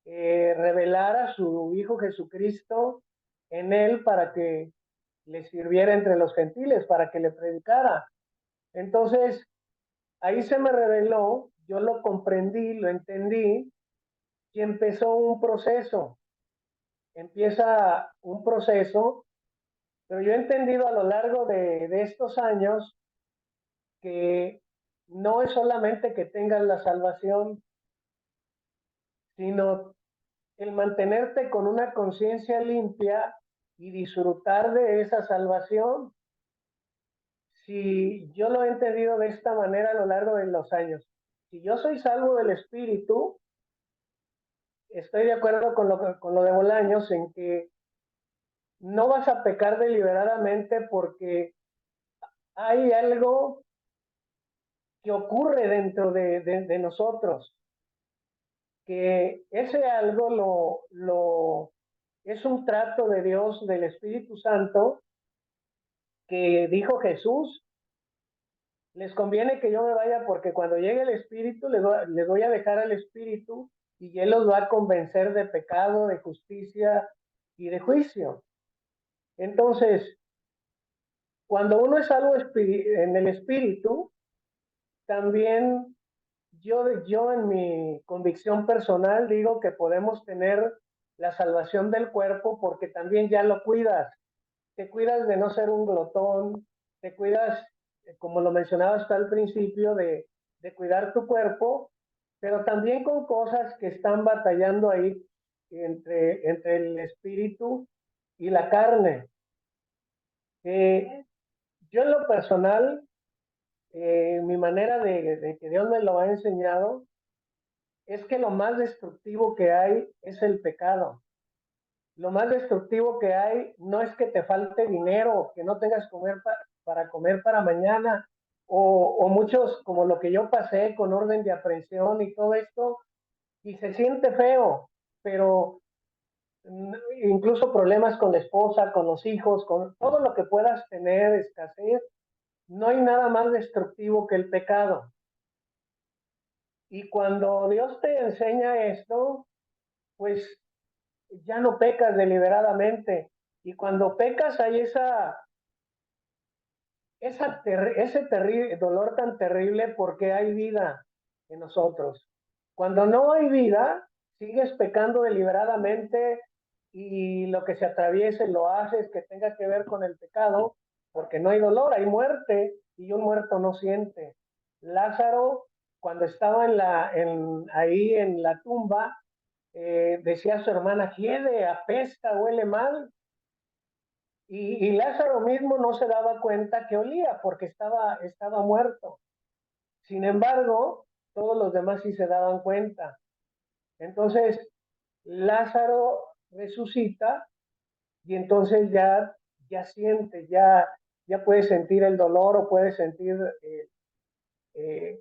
revelar a su Hijo Jesucristo en él para que le sirviera entre los gentiles, para que le predicara. Entonces, ahí se me reveló, yo lo comprendí, lo entendí, y empezó un proceso. Empieza un proceso, pero yo he entendido a lo largo de estos años que no es solamente que tengas la salvación, sino el mantenerte con una conciencia limpia y disfrutar de esa salvación. Si yo lo he entendido de esta manera a lo largo de los años, si yo soy salvo del Espíritu, estoy de acuerdo con lo de Bolaños en que no vas a pecar deliberadamente porque hay algo que ocurre dentro de nosotros, que ese algo es un trato de Dios, del Espíritu Santo, que dijo Jesús, les conviene que yo me vaya porque cuando llegue el Espíritu, les voy a dejar al Espíritu y Él los va a convencer de pecado, de justicia y de juicio. Entonces, cuando uno es salvo en el Espíritu, también yo en mi convicción personal digo que podemos tener la salvación del cuerpo porque también ya lo cuidas. Te cuidas de no ser un glotón, te cuidas, como lo mencionaba hasta el principio, de cuidar tu cuerpo, pero también con cosas que están batallando ahí entre el espíritu y la carne. Yo en lo personal, mi manera de que Dios me lo ha enseñado, es que lo más destructivo que hay es el pecado. Lo más destructivo que hay no es que te falte dinero, que no tengas para comer para mañana, o muchos como lo que yo pasé con orden de aprehensión y todo esto, y se siente feo, pero incluso problemas con la esposa, con los hijos, con todo lo que puedas tener, escasez, no hay nada más destructivo que el pecado. Y cuando Dios te enseña esto, pues ya no pecas deliberadamente. Y cuando pecas hay ese dolor tan terrible porque hay vida en nosotros. Cuando no hay vida, sigues pecando deliberadamente y lo que se atraviese lo haces que tenga que ver con el pecado, porque no hay dolor, hay muerte y un muerto no siente. Lázaro, cuando estaba ahí en la tumba, decía su hermana, hiede, apesta, huele mal. Y Lázaro mismo no se daba cuenta que olía porque estaba muerto. Sin embargo, todos los demás sí se daban cuenta. Entonces, Lázaro resucita y entonces ya siente, ya puede sentir el dolor o puede sentir, eh,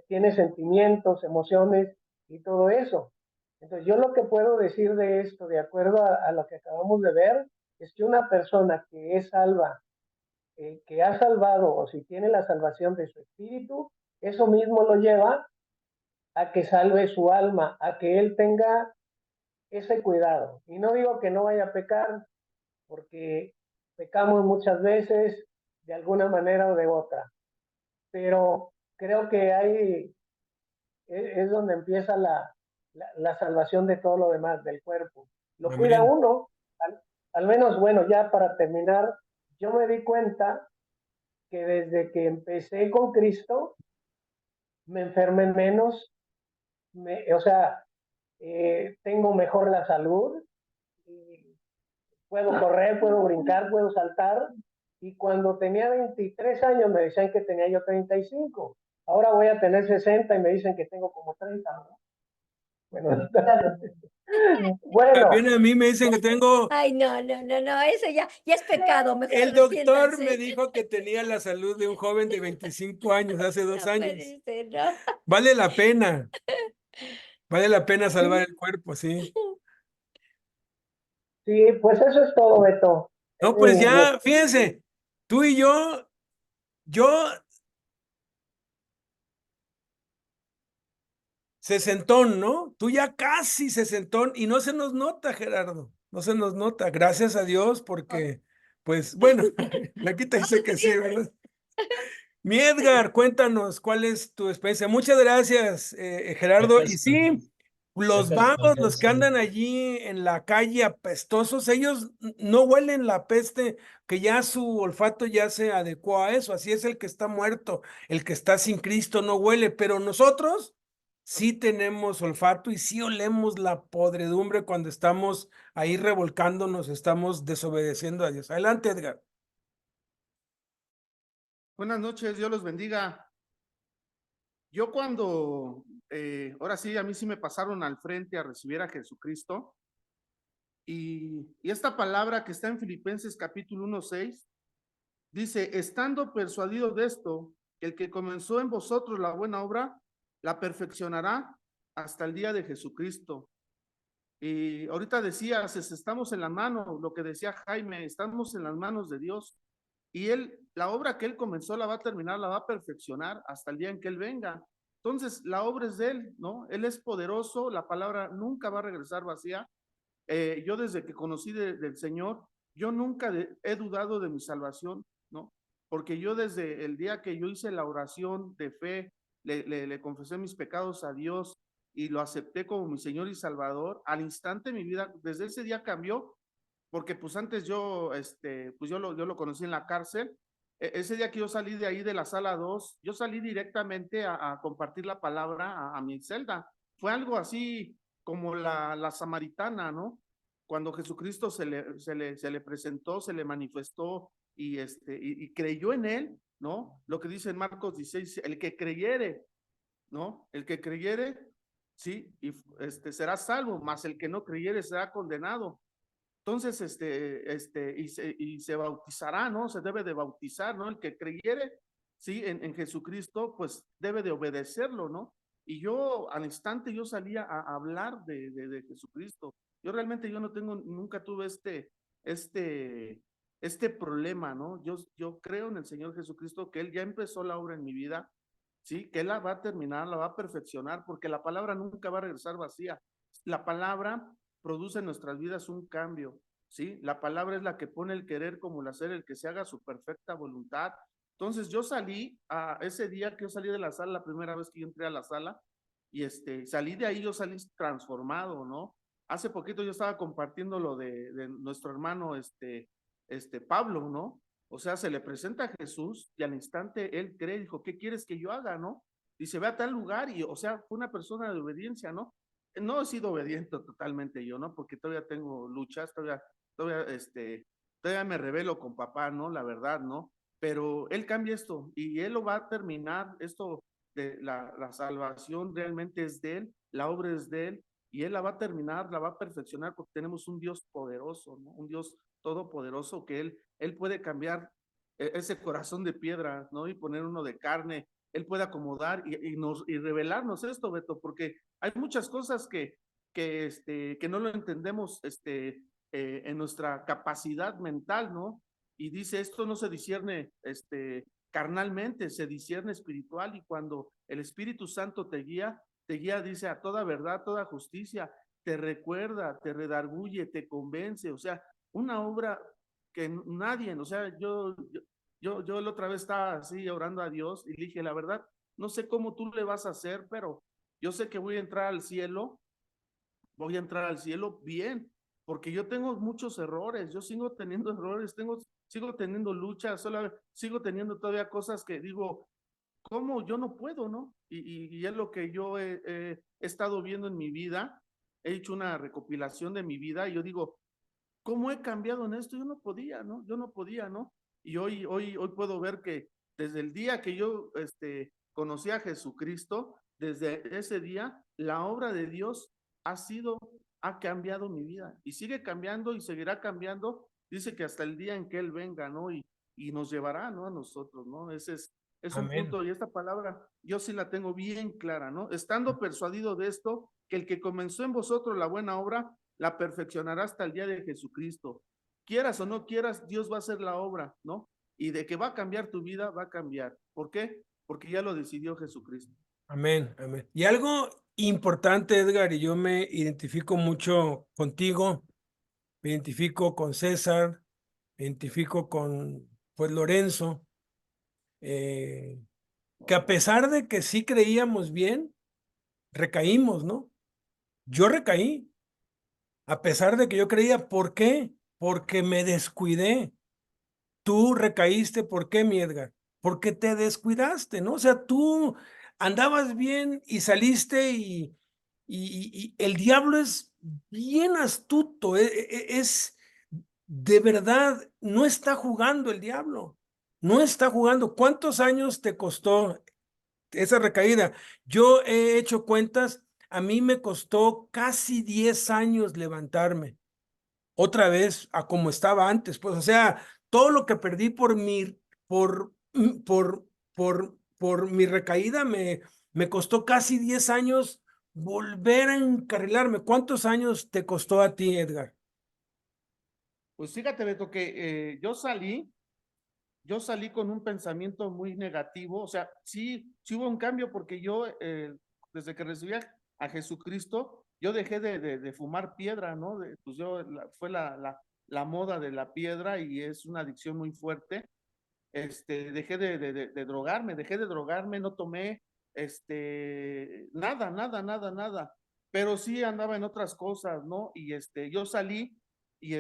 tiene sentimientos, emociones y todo eso. Entonces, yo lo que puedo decir de esto, de acuerdo a lo que acabamos de ver, es que una persona que es salva, que ha salvado o si tiene la salvación de su espíritu, eso mismo lo lleva a que salve su alma, a que él tenga ese cuidado. Y no digo que no vaya a pecar, porque pecamos muchas veces de alguna manera o de otra, pero creo que ahí es donde empieza la salvación de todo lo demás, del cuerpo. Lo cuida Amén. uno, al menos, bueno, ya para terminar, yo me di cuenta que desde que empecé con Cristo, me enfermé menos, o sea, tengo mejor la salud, puedo correr, puedo brincar, puedo saltar, y cuando tenía 23 años me decían que tenía yo 35. Ahora voy a tener 60 y me dicen que tengo como 30, ¿no? Bueno, bueno, También a mí me dicen que tengo, Ay, no, no, no, no, eso ya es pecado, mejor el doctor me arrepiéntanse. dijo que tenía la salud de un joven de 25 años, hace 2 No años. puede ser, ¿no? Vale la pena salvar el cuerpo, sí. sí, pues eso es todo, Beto. Es No, pues mi ya, fíjense, tú y yo sesentón, ¿no? Tú ya casi sesentón y no se nos nota, Gerardo, no se nos nota, gracias a Dios, porque, pues, bueno, la quita dice que sí, ¿verdad? Mi Edgar, cuéntanos cuál es tu experiencia. Muchas gracias, Gerardo. Acá Y está, sí, los vagos, acá los que está. andan allí en la calle apestosos, ellos no huelen la peste, que ya su olfato ya se adecuó a eso. Así es el que está muerto, el que está sin Cristo no huele, pero nosotros sí tenemos olfato y sí olemos la podredumbre cuando estamos ahí revolcándonos, estamos desobedeciendo a Dios. Adelante, Edgar. Buenas noches, Dios los bendiga. Yo cuando, ahora sí, a mí sí me pasaron al frente a recibir a Jesucristo, y esta palabra que está en Filipenses capítulo 1:6, dice, estando persuadido de esto, que el que comenzó en vosotros la buena obra, la perfeccionará hasta el día de Jesucristo. Y ahorita decías, estamos en la mano, lo que decía Jaime, estamos en las manos de Dios. Y él, la obra que él comenzó la va a terminar, la va a perfeccionar hasta el día en que él venga. Entonces, la obra es de él, ¿no? Él es poderoso, la palabra nunca va a regresar vacía. Yo desde que conocí del Señor, yo nunca he dudado de mi salvación, ¿no? Porque yo desde el día que yo hice la oración de fe, le confesé mis pecados a Dios y lo acepté como mi Señor y Salvador, al instante mi vida, desde ese día cambió, porque pues antes yo, pues yo lo conocí en la cárcel. Ese día que yo salí de ahí de la sala 2, yo salí directamente a compartir la palabra a mi celda. Fue algo así como la samaritana, ¿no? Cuando Jesucristo se le presentó, se le manifestó y creyó en él, ¿no? Lo que dice en Marcos 16, el que creyere, ¿no? El que creyere, sí, y será salvo, mas el que no creyere será condenado. Entonces, y se bautizará, ¿no? Se debe de bautizar, ¿no? El que creyere, sí, en Jesucristo, pues debe de obedecerlo, ¿no? Y yo al instante yo salía a hablar de Jesucristo. Yo realmente yo no tengo, nunca tuve este problema, ¿no? Yo creo en el Señor Jesucristo, que Él ya empezó la obra en mi vida, sí, que Él la va a terminar, la va a perfeccionar, porque la palabra nunca va a regresar vacía. La palabra produce en nuestras vidas un cambio, ¿sí? La palabra es la que pone el querer como el hacer, el que se haga su perfecta voluntad. Entonces yo salí a ese día que yo salí de la sala, la primera vez que yo entré a la sala, y salí de ahí, yo salí transformado, ¿no? Hace poquito yo estaba compartiendo lo de nuestro hermano, Pablo, ¿no? O sea, se le presenta a Jesús y al instante él cree, dijo, ¿qué quieres que yo haga, no? Dice, ve a tal lugar y, o sea, fue una persona de obediencia, ¿no? no he sido obediente totalmente yo, ¿no? Porque todavía tengo luchas, todavía me rebelo con papá, ¿no? La verdad, ¿no? Pero él cambia esto y él lo va a terminar, esto de la salvación realmente es de él, la obra es de él y él la va a terminar, la va a perfeccionar porque tenemos un Dios poderoso, ¿no? Un Dios todopoderoso que él puede cambiar ese corazón de piedra, ¿no? Y poner uno de carne, él puede acomodar y revelarnos esto, Beto, porque hay muchas cosas que no lo entendemos en nuestra capacidad mental, ¿no? Y dice, esto no se discierne carnalmente, se discierne espiritual, y cuando el Espíritu Santo te guía, dice, a toda verdad, toda justicia, te recuerda, te redarguye, te convence, o sea, una obra que nadie, o sea, yo la otra vez estaba así orando a Dios y le dije, la verdad, no sé cómo tú le vas a hacer, pero yo sé que voy a entrar al cielo bien, porque yo tengo muchos errores, yo sigo teniendo errores, sigo teniendo luchas, sigo teniendo todavía cosas que digo, ¿cómo? Yo no puedo, ¿no? Y es lo que yo he estado viendo en mi vida, he hecho una recopilación de mi vida y yo digo, ¿cómo he cambiado en esto? Yo no podía, ¿no? Y hoy puedo ver que desde el día que yo conocí a Jesucristo, desde ese día, la obra de Dios ha cambiado mi vida y sigue cambiando y seguirá cambiando. Dice que hasta el día en que Él venga, ¿no? Y nos llevará, ¿no? A nosotros, ¿no? Es un Amén. punto, y esta palabra yo sí la tengo bien clara, ¿no? Estando persuadido de esto, que el que comenzó en vosotros la buena obra, la perfeccionará hasta el día de Jesucristo. Quieras o no quieras, Dios va a hacer la obra, ¿no? Y de que va a cambiar tu vida, va a cambiar. ¿Por qué? Porque ya lo decidió Jesucristo. Amén, amén. Y algo importante, Edgar, y yo me identifico mucho contigo, me identifico con César, me identifico con, pues, Lorenzo, que a pesar de que sí creíamos bien, recaímos, ¿no? Yo recaí, a pesar de que yo creía, ¿por qué? Porque me descuidé. Tú recaíste, ¿por qué, mi Edgar? Porque te descuidaste, ¿no? O sea, tú andabas bien y saliste y el diablo es bien astuto, es de verdad, no está jugando el diablo, no está jugando. ¿Cuántos años te costó esa recaída? Yo he hecho cuentas, a mí me costó casi 10 años levantarme otra vez a como estaba antes, pues, o sea, todo lo que perdí por, por mi recaída me costó casi 10 años volver a encarrilarme. ¿Cuántos años te costó a ti, Edgar? Pues fíjate, Beto, que yo salí con un pensamiento muy negativo, o sea, sí hubo un cambio porque yo, desde que recibí a Jesucristo, yo dejé de fumar piedra, ¿no? Pues fue la moda de la piedra y es una adicción muy fuerte. Dejé dejé de drogarme, no tomé, nada, pero sí andaba en otras cosas, ¿no? Y yo salí y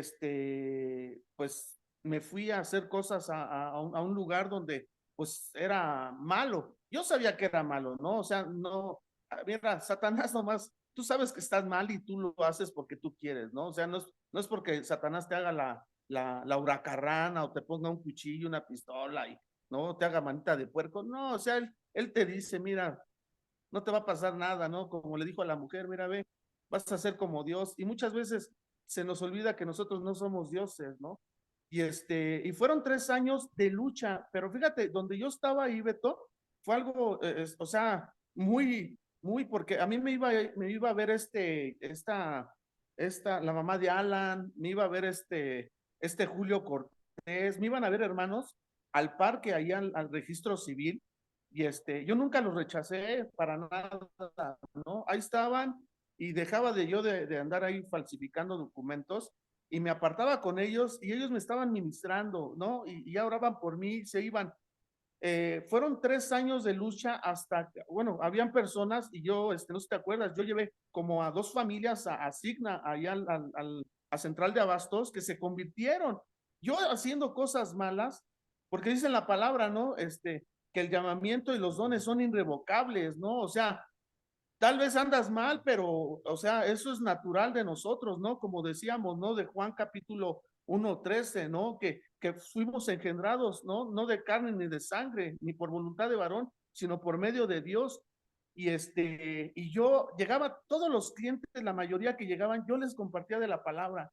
pues me fui a hacer cosas a un lugar donde pues era malo. Yo sabía que era malo, ¿no? O sea, no, mira, Satanás nomás, tú sabes que estás mal y tú lo haces porque tú quieres, ¿no? O sea, no es porque Satanás te haga la huracarrana o te ponga un cuchillo, una pistola y no te haga manita de puerco. No, o sea, él te dice, mira, no te va a pasar nada, ¿no? Como le dijo a la mujer, mira, ve, vas a ser como Dios. Y muchas veces se nos olvida que nosotros no somos dioses, ¿no? Y fueron 3 años de lucha, pero fíjate, donde yo estaba ahí, Beto, fue algo, o sea, muy, porque a mí me iba a ver la mamá de Alan, me iba a ver Julio Cortés, me iban a ver hermanos al parque, ahí al registro civil, y yo nunca los rechacé para nada, ¿no? Ahí estaban y dejaba de andar ahí falsificando documentos y me apartaba con ellos y ellos me estaban ministrando, ¿no? Y ya oraban por mí, se iban. Fueron 3 años de lucha hasta, bueno, habían personas y yo, no sé si te acuerdas, yo llevé como a 2 familias a Signa, allá a Central de Abastos, que se convirtieron. Yo haciendo cosas malas, porque dicen la palabra, ¿no? Que el llamamiento y los dones son irrevocables, ¿no? O sea, tal vez andas mal, pero, o sea, eso es natural de nosotros, ¿no? Como decíamos, ¿no? De Juan capítulo 1:13, ¿no? Que fuimos engendrados, ¿no? No de carne ni de sangre, ni por voluntad de varón, sino por medio de Dios. Y yo llegaba, todos los clientes, la mayoría que llegaban, yo les compartía de la palabra.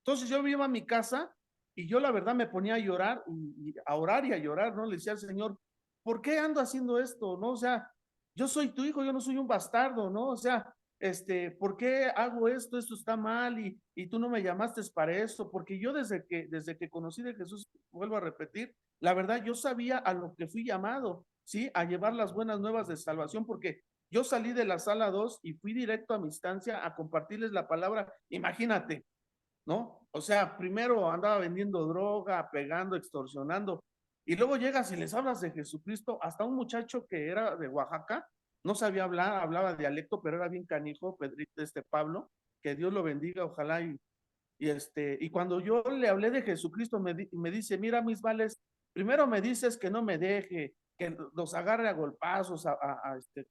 Entonces yo iba a mi casa y yo la verdad me ponía a llorar, y a orar y a llorar, ¿no? Le decía al Señor, ¿por qué ando haciendo esto? ¿No? O sea, yo soy tu hijo, yo no soy un bastardo, ¿no? O sea, ¿por qué hago esto? Esto está mal y tú no me llamaste para eso, porque yo desde que conocí de Jesús, vuelvo a repetir, la verdad yo sabía a lo que fui llamado, ¿sí? A llevar las buenas nuevas de salvación, porque yo salí de la sala 2 y fui directo a mi estancia a compartirles la palabra. Imagínate, ¿no? O sea, primero andaba vendiendo droga, pegando, extorsionando, y luego llegas y les hablas de Jesucristo. Hasta un muchacho que era de Oaxaca, no sabía hablar, hablaba dialecto, pero era bien canijo, Pedrito, Pablo, que Dios lo bendiga, ojalá. Y cuando yo le hablé de Jesucristo, me dice, mira, mis vales, primero me dices que no me deje, que los agarre a golpazos,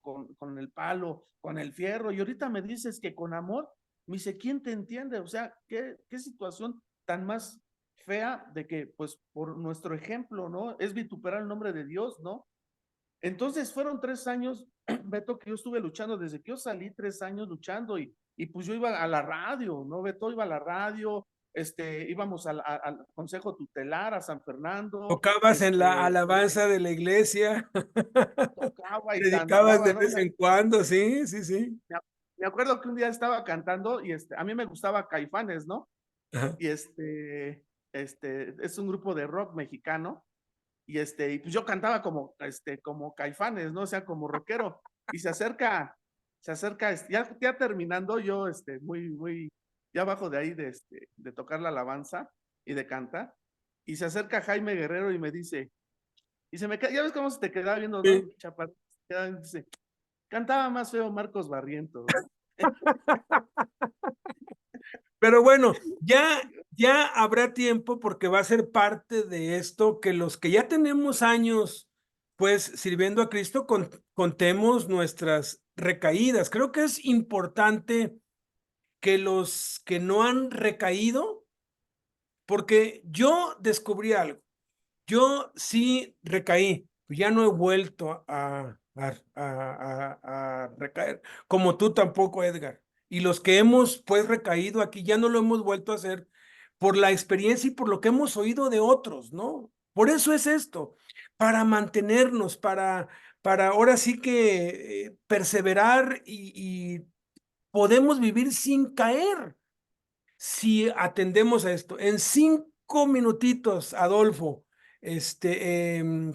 con el palo, con el fierro, y ahorita me dices que con amor. Me dice, ¿quién te entiende? O sea, qué situación tan más fea de que, pues, por nuestro ejemplo, ¿no? Es vituperar el nombre de Dios, ¿no? Entonces fueron 3 años, Beto, que yo estuve luchando desde que yo salí, 3 años luchando, y pues yo iba a la radio, ¿no? Beto iba a la radio, íbamos al Consejo Tutelar, a San Fernando, Tocabas en la alabanza de la iglesia, tocaba y predicabas cantaba, de ¿no? vez en cuando, sí, sí, sí. Me acuerdo que un día estaba cantando y a mí me gustaba Caifanes, ¿no? Ajá. Y es un grupo de rock mexicano, y pues yo cantaba como Caifanes, ¿no? O sea, como rockero, y se acerca, ya terminando, yo, ya abajo de ahí de tocar la alabanza y de cantar, y se acerca Jaime Guerrero y me dice, ya ves cómo se te quedaba viendo, ¿no? Sí. Chaparro, dice, cantaba más feo Marcos Barrientos, ¿no? Pero bueno, ya habrá tiempo porque va a ser parte de esto que los que ya tenemos años, pues sirviendo a Cristo, contemos nuestras recaídas. Creo que es importante que los que no han recaído, porque yo descubrí algo. Yo sí recaí, ya no he vuelto a recaer, como tú tampoco, Edgar. Y los que hemos pues recaído aquí ya no lo hemos vuelto a hacer por la experiencia y por lo que hemos oído de otros, ¿no? Por eso es esto, para mantenernos, para ahora sí que perseverar y podemos vivir sin caer si atendemos a esto. En 5 minutitos, Adolfo,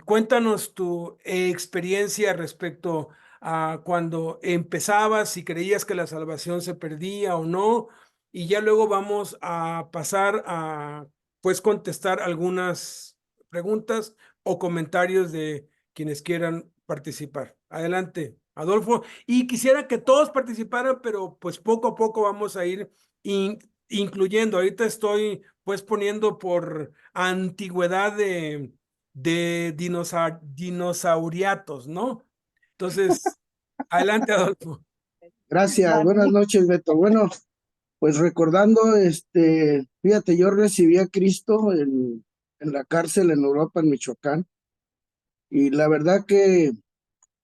cuéntanos tu experiencia respecto a cuando empezabas, si creías que la salvación se perdía o no, y ya luego vamos a pasar a, pues, contestar algunas preguntas o comentarios de quienes quieran participar. Adelante, Adolfo. Y quisiera que todos participaran, pero pues poco a poco vamos a ir incluyendo. Ahorita estoy pues poniendo por antigüedad de dinosauriatos, ¿no? Entonces, adelante, Adolfo. Gracias, buenas noches, Beto. Bueno, pues recordando, fíjate, yo recibí a Cristo en la cárcel en Europa, en Michoacán, y la verdad que,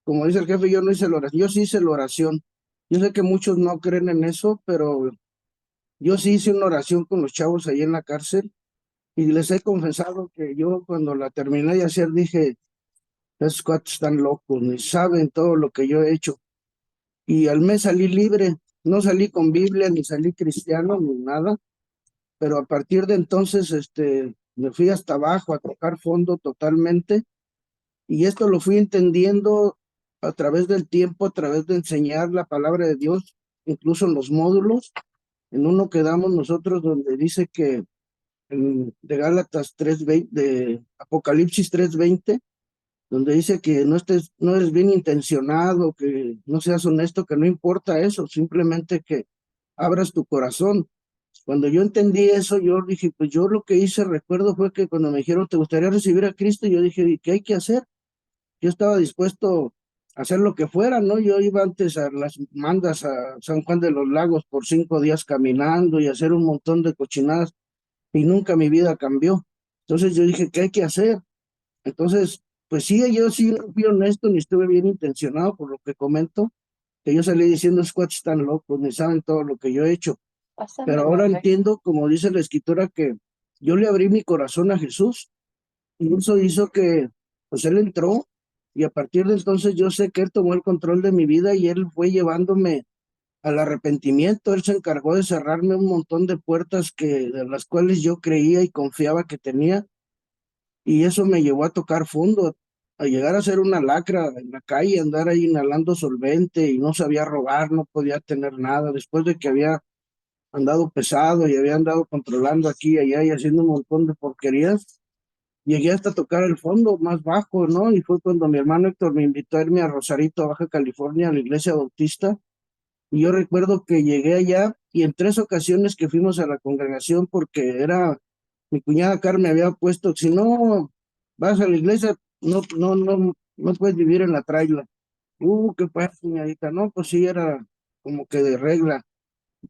como dice el jefe, yo no hice la oración, yo sí hice la oración. Yo sé que muchos no creen en eso, pero yo sí hice una oración con los chavos ahí en la cárcel, y les he confesado que yo cuando la terminé de hacer dije, esos cuates están locos, ni saben todo lo que yo he hecho. Y al mes salí libre, no salí con Biblia, ni salí cristiano, ni nada, pero a partir de entonces, me fui hasta abajo a tocar fondo totalmente, y esto lo fui entendiendo a través del tiempo, a través de enseñar la palabra de Dios, incluso en los módulos. En uno quedamos nosotros donde dice que de Gálatas 3:20, de Apocalipsis 3:20, donde dice que no eres bien intencionado, que no seas honesto, que no importa eso, simplemente que abras tu corazón. Cuando yo entendí eso, yo dije, pues yo lo que hice, recuerdo, fue que cuando me dijeron, ¿te gustaría recibir a Cristo? Yo dije, ¿qué hay que hacer? Yo estaba dispuesto hacer lo que fuera, ¿no? Yo iba antes a las mandas a San Juan de los Lagos por 5 días caminando y hacer un montón de cochinadas y nunca mi vida cambió. Entonces yo dije, ¿qué hay que hacer? Entonces, pues sí, yo sí no fui honesto ni estuve bien intencionado por lo que comento, que yo salí diciendo, esos cuates están locos, ni saben todo lo que yo he hecho. Pero ahora entiendo, como dice la escritura, que yo le abrí mi corazón a Jesús y eso hizo que, pues él entró y a partir de entonces yo sé que él tomó el control de mi vida y él fue llevándome al arrepentimiento. Él se encargó de cerrarme un montón de puertas de las cuales yo creía y confiaba que tenía y eso me llevó a tocar fondo, a llegar a ser una lacra en la calle, andar ahí inhalando solvente y no sabía robar, no podía tener nada después de que había andado pesado y había andado controlando aquí y allá y haciendo un montón de porquerías. Llegué hasta tocar el fondo más bajo, ¿no? Y fue cuando mi hermano Héctor me invitó a irme a Rosarito, Baja California, a la iglesia bautista. Y yo recuerdo que llegué allá y en 3 ocasiones que fuimos a la congregación, porque mi cuñada Carmen había puesto, si no vas a la iglesia, no puedes vivir en la traila. ¿Qué pasa, señorita? No, pues sí, era como que de regla.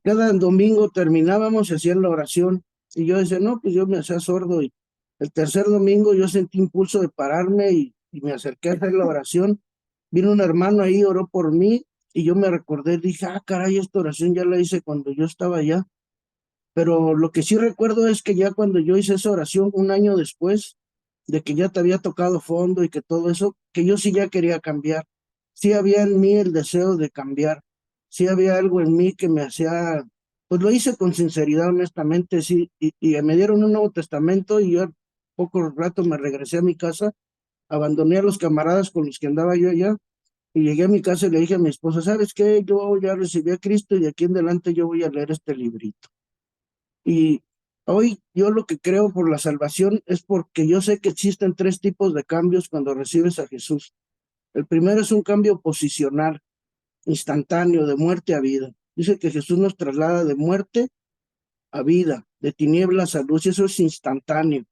Cada domingo terminábamos y hacían la oración. Y yo decía, no, pues yo me hacía sordo. Y el tercer domingo yo sentí impulso de pararme y me acerqué a hacer la oración. Vino un hermano ahí, oró por mí y yo me recordé, dije, caray, esta oración ya la hice cuando yo estaba allá. Pero lo que sí recuerdo es que ya cuando yo hice esa oración, un año después de que ya te había tocado fondo y que todo eso, que yo sí ya quería cambiar. Sí había en mí el deseo de cambiar. Sí había algo en mí que me hacía, pues lo hice con sinceridad, honestamente, sí. Y me dieron un Nuevo Testamento y yo al poco rato me regresé a mi casa, abandoné a los camaradas con los que andaba yo allá y llegué a mi casa y le dije a mi esposa, ¿sabes qué? Yo ya recibí a Cristo y de aquí en adelante yo voy a leer este librito. Y hoy yo lo que creo por la salvación es porque yo sé que existen 3 tipos de cambios cuando recibes a Jesús. El primero es un cambio posicional, instantáneo, de muerte a vida. Dice que Jesús nos traslada de muerte a vida, de tinieblas a luz, y eso es instantáneo.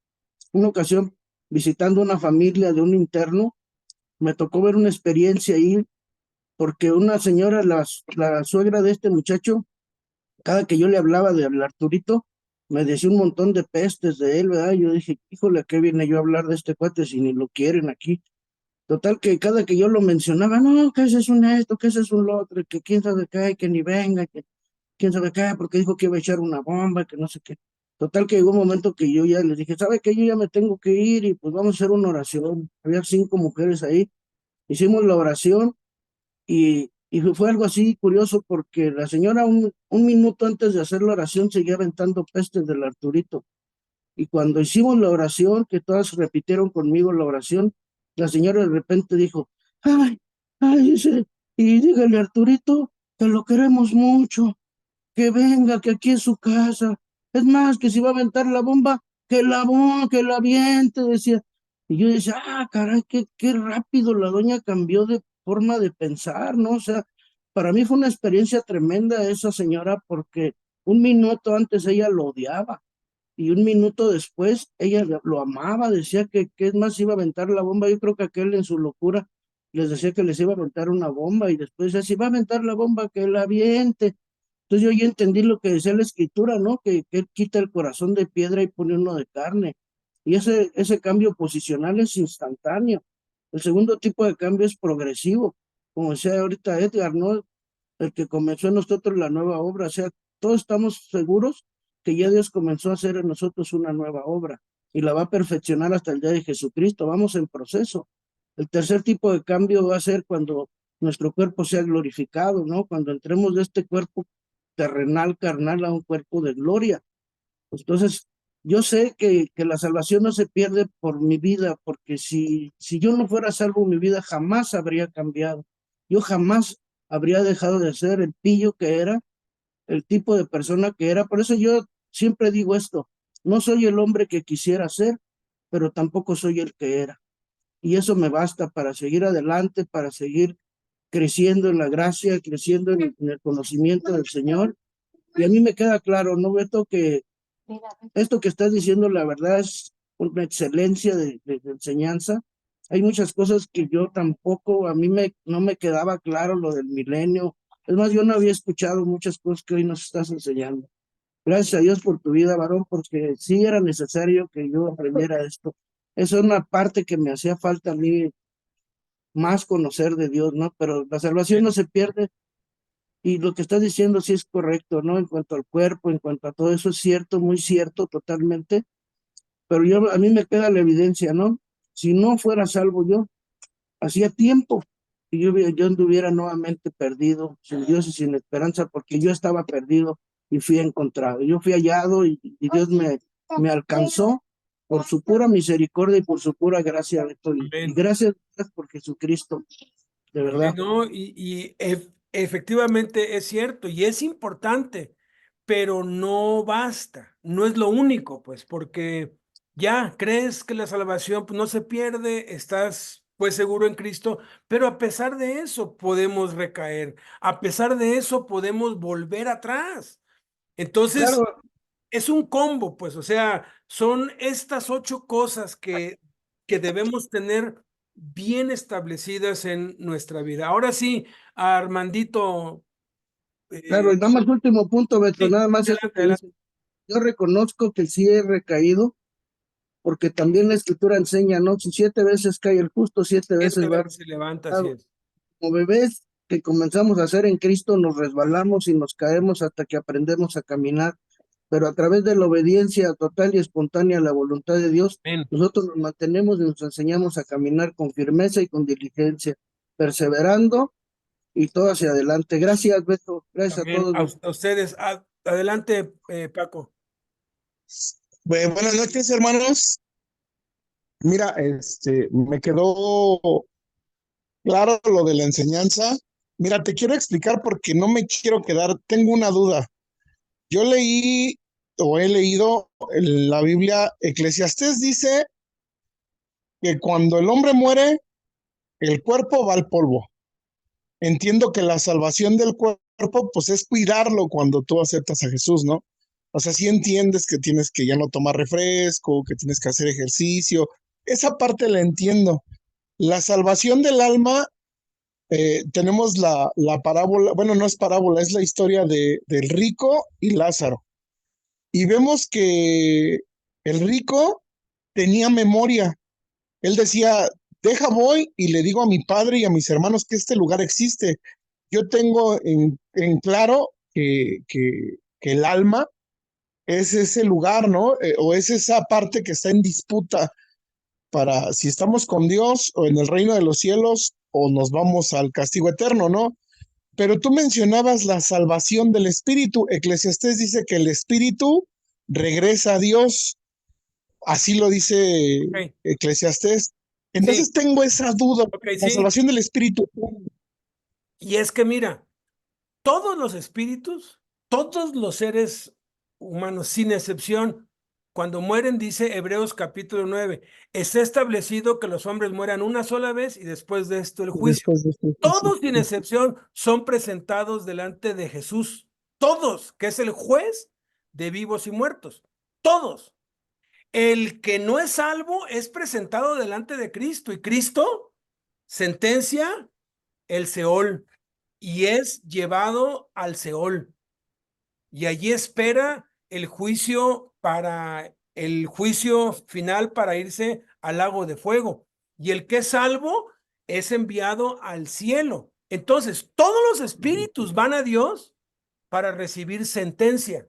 Una ocasión, visitando una familia de un interno, me tocó ver una experiencia ahí, porque una señora, la suegra de este muchacho, cada que yo le hablaba de Arturito, me decía un montón de pestes de él, ¿verdad? Yo dije, híjole, ¿qué viene yo a hablar de este cuate si ni lo quieren aquí? Total que cada que yo lo mencionaba, no, que ese es un esto, que ese es un lo otro, que quién sabe qué, que ni venga, que quién sabe qué, porque dijo que iba a echar una bomba, que no sé qué. Total que llegó un momento que yo ya les dije, ¿sabe qué? Yo ya me tengo que ir y pues vamos a hacer una oración. Había 5 mujeres ahí, hicimos la oración y fue algo así curioso porque la señora un minuto antes de hacer la oración seguía aventando pestes del Arturito. Y cuando hicimos la oración, que todas repitieron conmigo la oración, la señora de repente dijo, ay, ay, dice, y dígale a Arturito que lo queremos mucho, que venga, que aquí es su casa. Es más, que si va a aventar la bomba, que la aviente, decía. Y yo decía, caray, qué rápido la doña cambió de forma de pensar, ¿no? O sea, para mí fue una experiencia tremenda esa señora porque un minuto antes ella lo odiaba y un minuto después ella lo amaba, decía que es más iba a aventar la bomba. Yo creo que aquel en su locura les decía que les iba a aventar una bomba y después decía, si va a aventar la bomba, que la aviente. Entonces yo ya entendí lo que decía la escritura, ¿no? Que él quita el corazón de piedra y pone uno de carne. Y ese cambio posicional es instantáneo. El segundo tipo de cambio es progresivo, como decía ahorita Edgar, ¿no? El que comenzó en nosotros la nueva obra. O sea, todos estamos seguros que ya Dios comenzó a hacer en nosotros una nueva obra y la va a perfeccionar hasta el día de Jesucristo. Vamos en proceso. El tercer tipo de cambio va a ser cuando nuestro cuerpo sea glorificado, ¿no? Cuando entremos de este cuerpo terrenal, carnal, a un cuerpo de gloria. Entonces, yo sé que la salvación no se pierde por mi vida, porque si yo no fuera salvo, mi vida jamás habría cambiado. Yo jamás habría dejado de ser el pillo que era, el tipo de persona que era. Por eso yo siempre digo esto, no soy el hombre que quisiera ser, pero tampoco soy el que era. Y eso me basta para seguir adelante, para seguir creciendo en la gracia, creciendo en el conocimiento del Señor. Y a mí me queda claro, ¿no, Beto? Que esto que estás diciendo, la verdad, es una excelencia de enseñanza. Hay muchas cosas que yo tampoco, no me quedaba claro lo del milenio. Es más, yo no había escuchado muchas cosas que hoy nos estás enseñando. Gracias a Dios por tu vida, varón, porque sí era necesario que yo aprendiera esto. Eso es una parte que me hacía falta a mí más conocer de Dios, ¿no? Pero la salvación no se pierde y lo que estás diciendo sí es correcto, ¿no? En cuanto al cuerpo, en cuanto a todo eso es cierto, muy cierto, totalmente. Pero a mí me queda la evidencia, ¿no? Si no fuera salvo yo, hacía tiempo que yo anduviera nuevamente perdido, sin Dios y sin esperanza, porque yo estaba perdido y fui encontrado. Yo fui hallado y Dios me alcanzó por su pura misericordia y por su pura gracia. Y Amén. gracias por Jesucristo, de verdad. No, efectivamente es cierto y es importante, pero no basta, no es lo único, pues, porque ya crees que la salvación pues, no se pierde, estás pues seguro en Cristo, pero a pesar de eso podemos recaer, a pesar de eso podemos volver atrás. Entonces, Claro, es un combo, pues, o sea, son estas 8 cosas que debemos tener bien establecidas en nuestra vida. Ahora sí, Armandito, claro, y nada más último punto, Beto, sí, nada más eso adelante, que adelante. dice. Yo reconozco que sí he recaído, porque también la escritura enseña, ¿no? Si 7 veces cae el justo, 7 veces 7 va veces se levanta, así levantado. es. Como bebés que comenzamos a hacer en Cristo, nos resbalamos y nos caemos hasta que aprendemos a caminar, pero a través de la obediencia total y espontánea a la voluntad de Dios, Amén. nosotros nos mantenemos y nos enseñamos a caminar con firmeza y con diligencia, perseverando y todo hacia adelante. Gracias, Beto. Gracias a Amén. todos. A ustedes. Adelante, Paco. Buenas noches, hermanos. Mira, me quedó claro lo de la enseñanza. Mira, te quiero explicar porque no me quiero quedar, tengo una duda. Yo leí o he leído en la Biblia, Eclesiastés dice que cuando el hombre muere, el cuerpo va al polvo. Entiendo que la salvación del cuerpo, pues es cuidarlo cuando tú aceptas a Jesús, ¿no? O sea, sí entiendes que tienes que ya no tomar refresco, que tienes que hacer ejercicio. Esa parte la entiendo. La salvación del alma, tenemos la parábola, bueno, no es parábola, es la historia del rico y Lázaro. Y vemos que el rico tenía memoria. Él decía, deja voy y le digo a mi padre y a mis hermanos que este lugar existe. Yo tengo en claro que el alma es ese lugar, ¿no? O es esa parte que está en disputa para si estamos con Dios o en el reino de los cielos o nos vamos al castigo eterno, ¿no? Pero tú mencionabas la salvación del espíritu. Eclesiastés dice que el espíritu regresa a Dios. Así lo dice Ok. Eclesiastés. Sí, Entonces tengo esa duda. ok, La sí. salvación del espíritu. Y es que mira, todos los espíritus, todos los seres humanos, sin excepción, cuando mueren, dice Hebreos capítulo 9, está establecido que los hombres mueran una sola vez y después de esto el juicio. Después de esto, sí. Todos, sin excepción, son presentados delante de Jesús. Todos, que es el juez de vivos y muertos. Todos. El que no es salvo es presentado delante de Cristo y Cristo sentencia el Seol y es llevado al Seol. Y allí espera el juicio final para irse al lago de fuego. Y el que es salvo es enviado al cielo. Entonces, todos los espíritus van a Dios para recibir sentencia.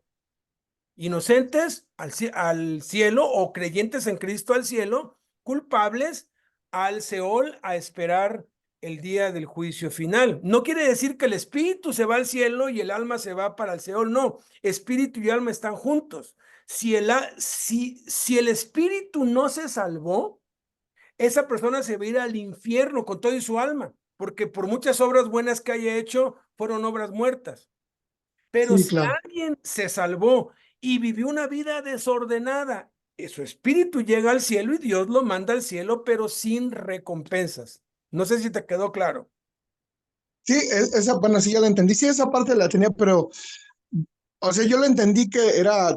Inocentes al cielo o creyentes en Cristo al cielo, culpables al Seol a esperar el día del juicio final. No quiere decir que el espíritu se va al cielo y el alma se va para el Seol, no. Espíritu y alma están juntos. Si el espíritu no se salvó, esa persona se va a ir al infierno con todo y su alma, porque por muchas obras buenas que haya hecho, fueron obras muertas. Pero Sí, si claro. alguien se salvó y vivió una vida desordenada, su espíritu llega al cielo y Dios lo manda al cielo, pero sin recompensas. No sé si te quedó claro. Sí, esa, bueno, sí, ya la entendí. Sí, esa parte la tenía, pero, o sea, yo lo entendí que era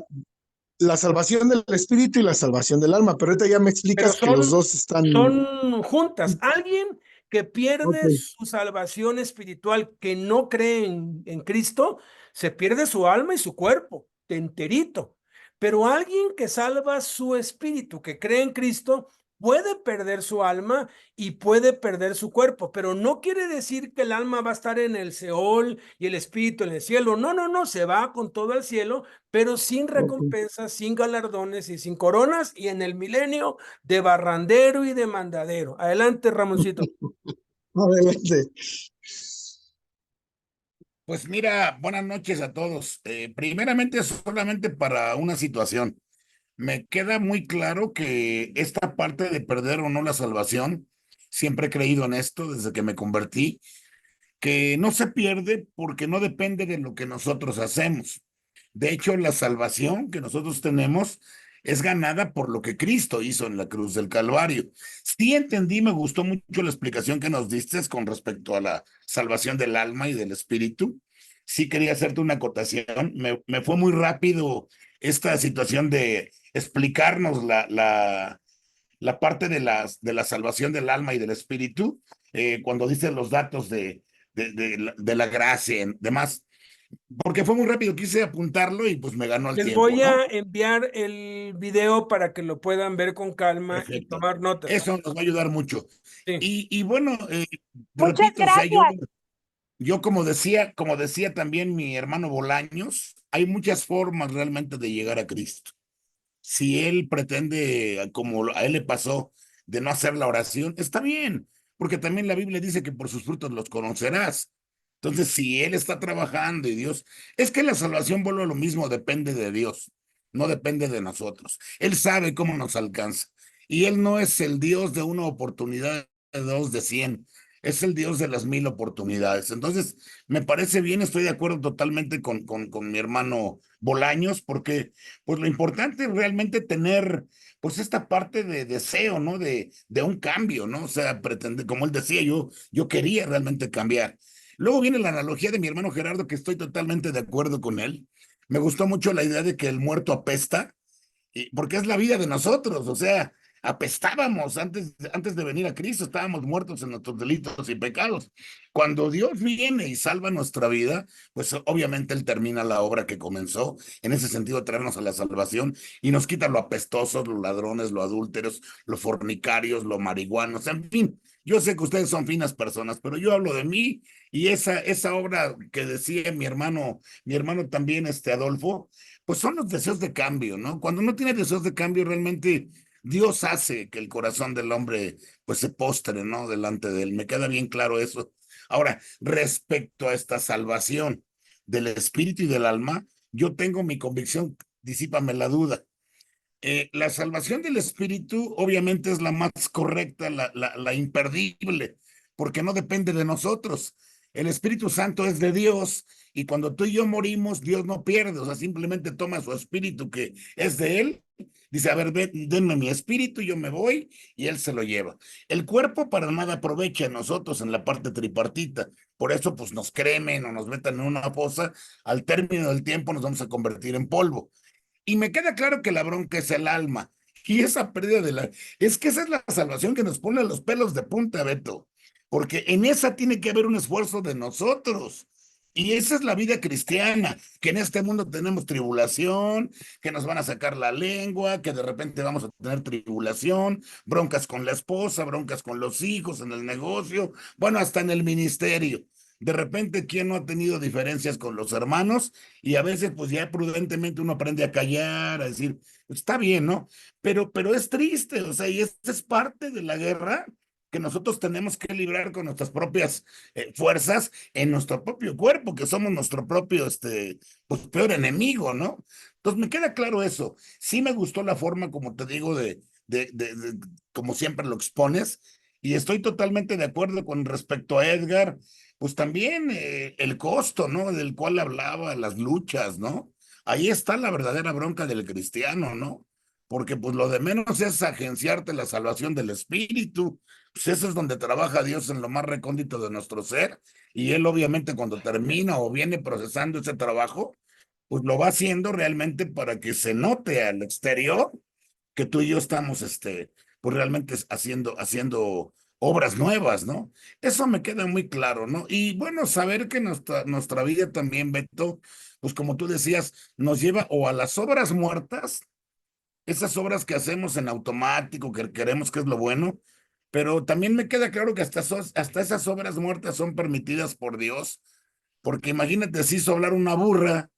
la salvación del espíritu y la salvación del alma, pero ahorita ya me Pero explicas que los dos están... son juntas. Alguien que Ok. pierde su salvación espiritual, que no cree en Cristo, se pierde su alma y su cuerpo, de enterito. Pero alguien que salva su espíritu, que cree en Cristo, puede perder su alma y puede perder su cuerpo, pero no quiere decir que el alma va a estar en el Seol y el espíritu en el cielo. No, no, no, se va con todo al cielo, pero sin Ok. recompensas, sin galardones y sin coronas, y en el milenio de barrandero y de mandadero. Adelante, Ramoncito. Adelante. Pues mira, buenas noches a todos. Primeramente, solamente para una situación. Me queda muy claro que esta parte de perder o no la salvación, siempre he creído en esto desde que me convertí, que no se pierde porque no depende de lo que nosotros hacemos. De hecho, la salvación que nosotros tenemos es ganada por lo que Cristo hizo en la cruz del Calvario. Sí entendí, me gustó mucho la explicación que nos diste con respecto a la salvación del alma y del espíritu. Sí quería hacerte una acotación. Me fue muy rápido esta situación de explicarnos la parte de la salvación del alma y del espíritu, cuando dice los datos de la gracia y demás, porque fue muy rápido, quise apuntarlo y pues me ganó el Les tiempo, voy ¿no? a enviar el video para que lo puedan ver con calma y Perfecto. tomar notas. Eso nos va a ayudar mucho. Sí. Y bueno, Muchas repito, o sea, gracias. yo como decía también mi hermano Bolaños, hay muchas formas realmente de llegar a Cristo. Si él pretende, como a él le pasó, de no hacer la oración, está bien, porque también la Biblia dice que por sus frutos los conocerás. Entonces, si él está trabajando y Dios, es que la salvación, vuelve a lo mismo, depende de Dios, no depende de nosotros. Él sabe cómo nos alcanza. Y él no es el Dios de una oportunidad, de dos, de 100. Es el Dios de las 1000 oportunidades. Entonces, me parece bien, estoy de acuerdo totalmente con mi hermano Bolaños, porque pues lo importante es realmente tener pues esta parte de deseo, ¿no? De un cambio, ¿no? O sea, pretender, como él decía, yo quería realmente cambiar. Luego viene la analogía de mi hermano Gerardo, que estoy totalmente de acuerdo con él. Me gustó mucho la idea de que el muerto apesta, porque es la vida de nosotros, o sea, apestábamos antes de venir a Cristo, estábamos muertos en nuestros delitos y pecados. Cuando Dios viene y salva nuestra vida, pues obviamente Él termina la obra que comenzó, en ese sentido traernos a la salvación y nos quita lo apestosos, los ladrones, los adúlteros, los fornicarios, los marihuanos, en fin. Yo sé que ustedes son finas personas, pero yo hablo de mí y esa obra que decía mi hermano también, Adolfo, pues son los deseos de cambio, ¿no? Cuando uno tiene deseos de cambio, realmente Dios hace que el corazón del hombre pues se postre, ¿no? Delante de él. Me queda bien claro eso. Ahora, respecto a esta salvación del espíritu y del alma, yo tengo mi convicción, disípame la duda. La salvación del espíritu obviamente es la más correcta, la imperdible, porque no depende de nosotros. El Espíritu Santo es de Dios y cuando tú y yo morimos, Dios no pierde, o sea, simplemente toma su espíritu que es de Él, dice, a ver, denme mi espíritu, yo me voy y Él se lo lleva. El cuerpo para nada aprovecha a nosotros en la parte tripartita, por eso pues nos cremen o nos metan en una fosa, al término del tiempo nos vamos a convertir en polvo. Y me queda claro que la bronca es el alma. Y esa pérdida de la... Es que esa es la salvación que nos pone los pelos de punta, Beto. Porque en esa tiene que haber un esfuerzo de nosotros. Y esa es la vida cristiana, que en este mundo tenemos tribulación, que nos van a sacar la lengua, que de repente vamos a tener tribulación, broncas con la esposa, broncas con los hijos, en el negocio, bueno, hasta en el ministerio. De repente, ¿quién no ha tenido diferencias con los hermanos? Y a veces, pues ya prudentemente uno aprende a callar, a decir, está bien, ¿no? Pero es triste, o sea, y esta es parte de la guerra que nosotros tenemos que librar con nuestras propias fuerzas en nuestro propio cuerpo, que somos nuestro propio, pues peor enemigo, ¿no? Entonces me queda claro eso. Sí me gustó la forma, como te digo, como siempre lo expones, y estoy totalmente de acuerdo con respecto a Edgar, pues también el costo, ¿no? Del cual hablaba, las luchas, ¿no? Ahí está la verdadera bronca del cristiano, ¿no? Porque pues lo de menos es agenciarte la salvación del espíritu, pues eso es donde trabaja Dios en lo más recóndito de nuestro ser, y Él obviamente cuando termina o viene procesando ese trabajo, pues lo va haciendo realmente para que se note al exterior que tú y yo estamos, pues realmente haciendo obras nuevas, ¿no? Eso me queda muy claro, ¿no? Y bueno, saber que nuestra vida también, Beto, pues como tú decías, nos lleva o a las obras muertas, esas obras que hacemos en automático, que queremos que es lo bueno, pero también me queda claro que hasta esas obras muertas son permitidas por Dios, porque imagínate si hizo hablar una burra,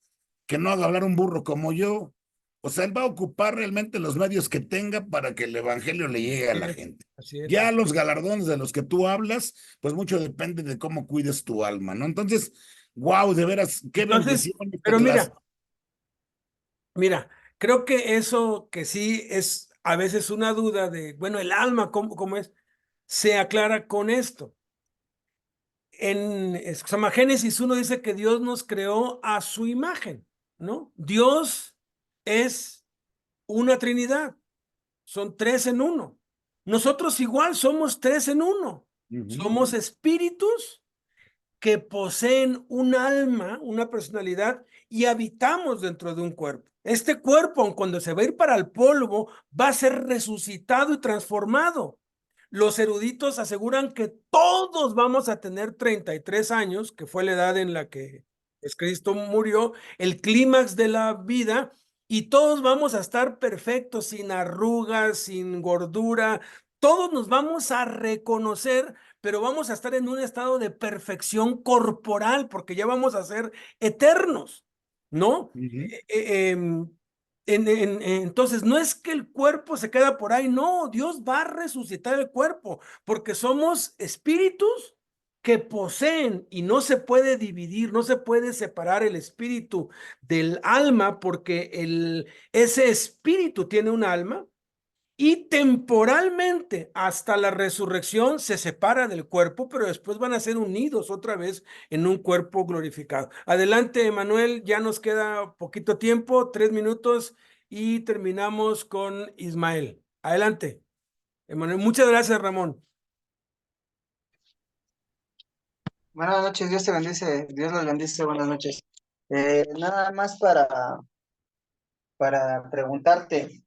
que no haga hablar un burro como yo. O sea, él va a ocupar realmente los medios que tenga para que el evangelio le llegue a la gente. Así es. Ya los galardones de los que tú hablas, pues mucho depende de cómo cuides tu alma, ¿no? Entonces, wow, de veras, qué Entonces, bendición esta pero clase. mira, creo que eso que sí es a veces una duda de, bueno, el alma, ¿cómo es? Se aclara con esto. Se llama Génesis 1 dice que Dios nos creó a su imagen, ¿no? Dios es una Trinidad, son tres en uno. Nosotros igual somos tres en uno. Somos espíritus que poseen un alma, una personalidad y habitamos dentro de un cuerpo. Este cuerpo, aun cuando se va a ir para el polvo, va a ser resucitado y transformado. Los eruditos aseguran que todos vamos a tener 33 años, que fue la edad en la que Cristo murió, el clímax de la vida, y todos vamos a estar perfectos, sin arrugas, sin gordura. Todos nos vamos a reconocer, pero vamos a estar en un estado de perfección corporal, porque ya vamos a ser eternos, ¿no? Entonces, no es que el cuerpo se queda por ahí, no, Dios va a resucitar el cuerpo, porque somos espíritus que poseen y no se puede dividir, no se puede separar el espíritu del alma, porque ese espíritu tiene un alma y temporalmente hasta la resurrección se separa del cuerpo, pero después van a ser unidos otra vez en un cuerpo glorificado. Adelante, Manuel, ya nos queda poquito tiempo, 3 minutos y terminamos con Ismael. Adelante, Emanuel. Muchas gracias, Ramón. Buenas noches, Dios te bendice, Dios los bendice, buenas noches. Nada más para preguntarte,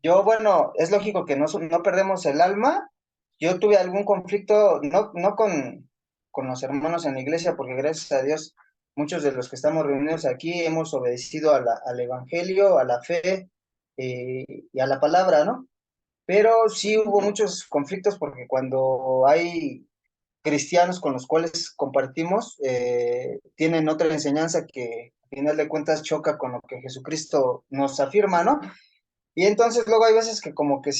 yo, bueno, es lógico que no perdemos el alma. Yo tuve algún conflicto, no con los hermanos en la iglesia, porque gracias a Dios, muchos de los que estamos reunidos aquí hemos obedecido al evangelio, a la fe y a la palabra, ¿no? Pero sí hubo muchos conflictos porque cuando hay cristianos con los cuales compartimos, tienen otra enseñanza que al final de cuentas choca con lo que Jesucristo nos afirma, ¿no? Y entonces luego hay veces que como que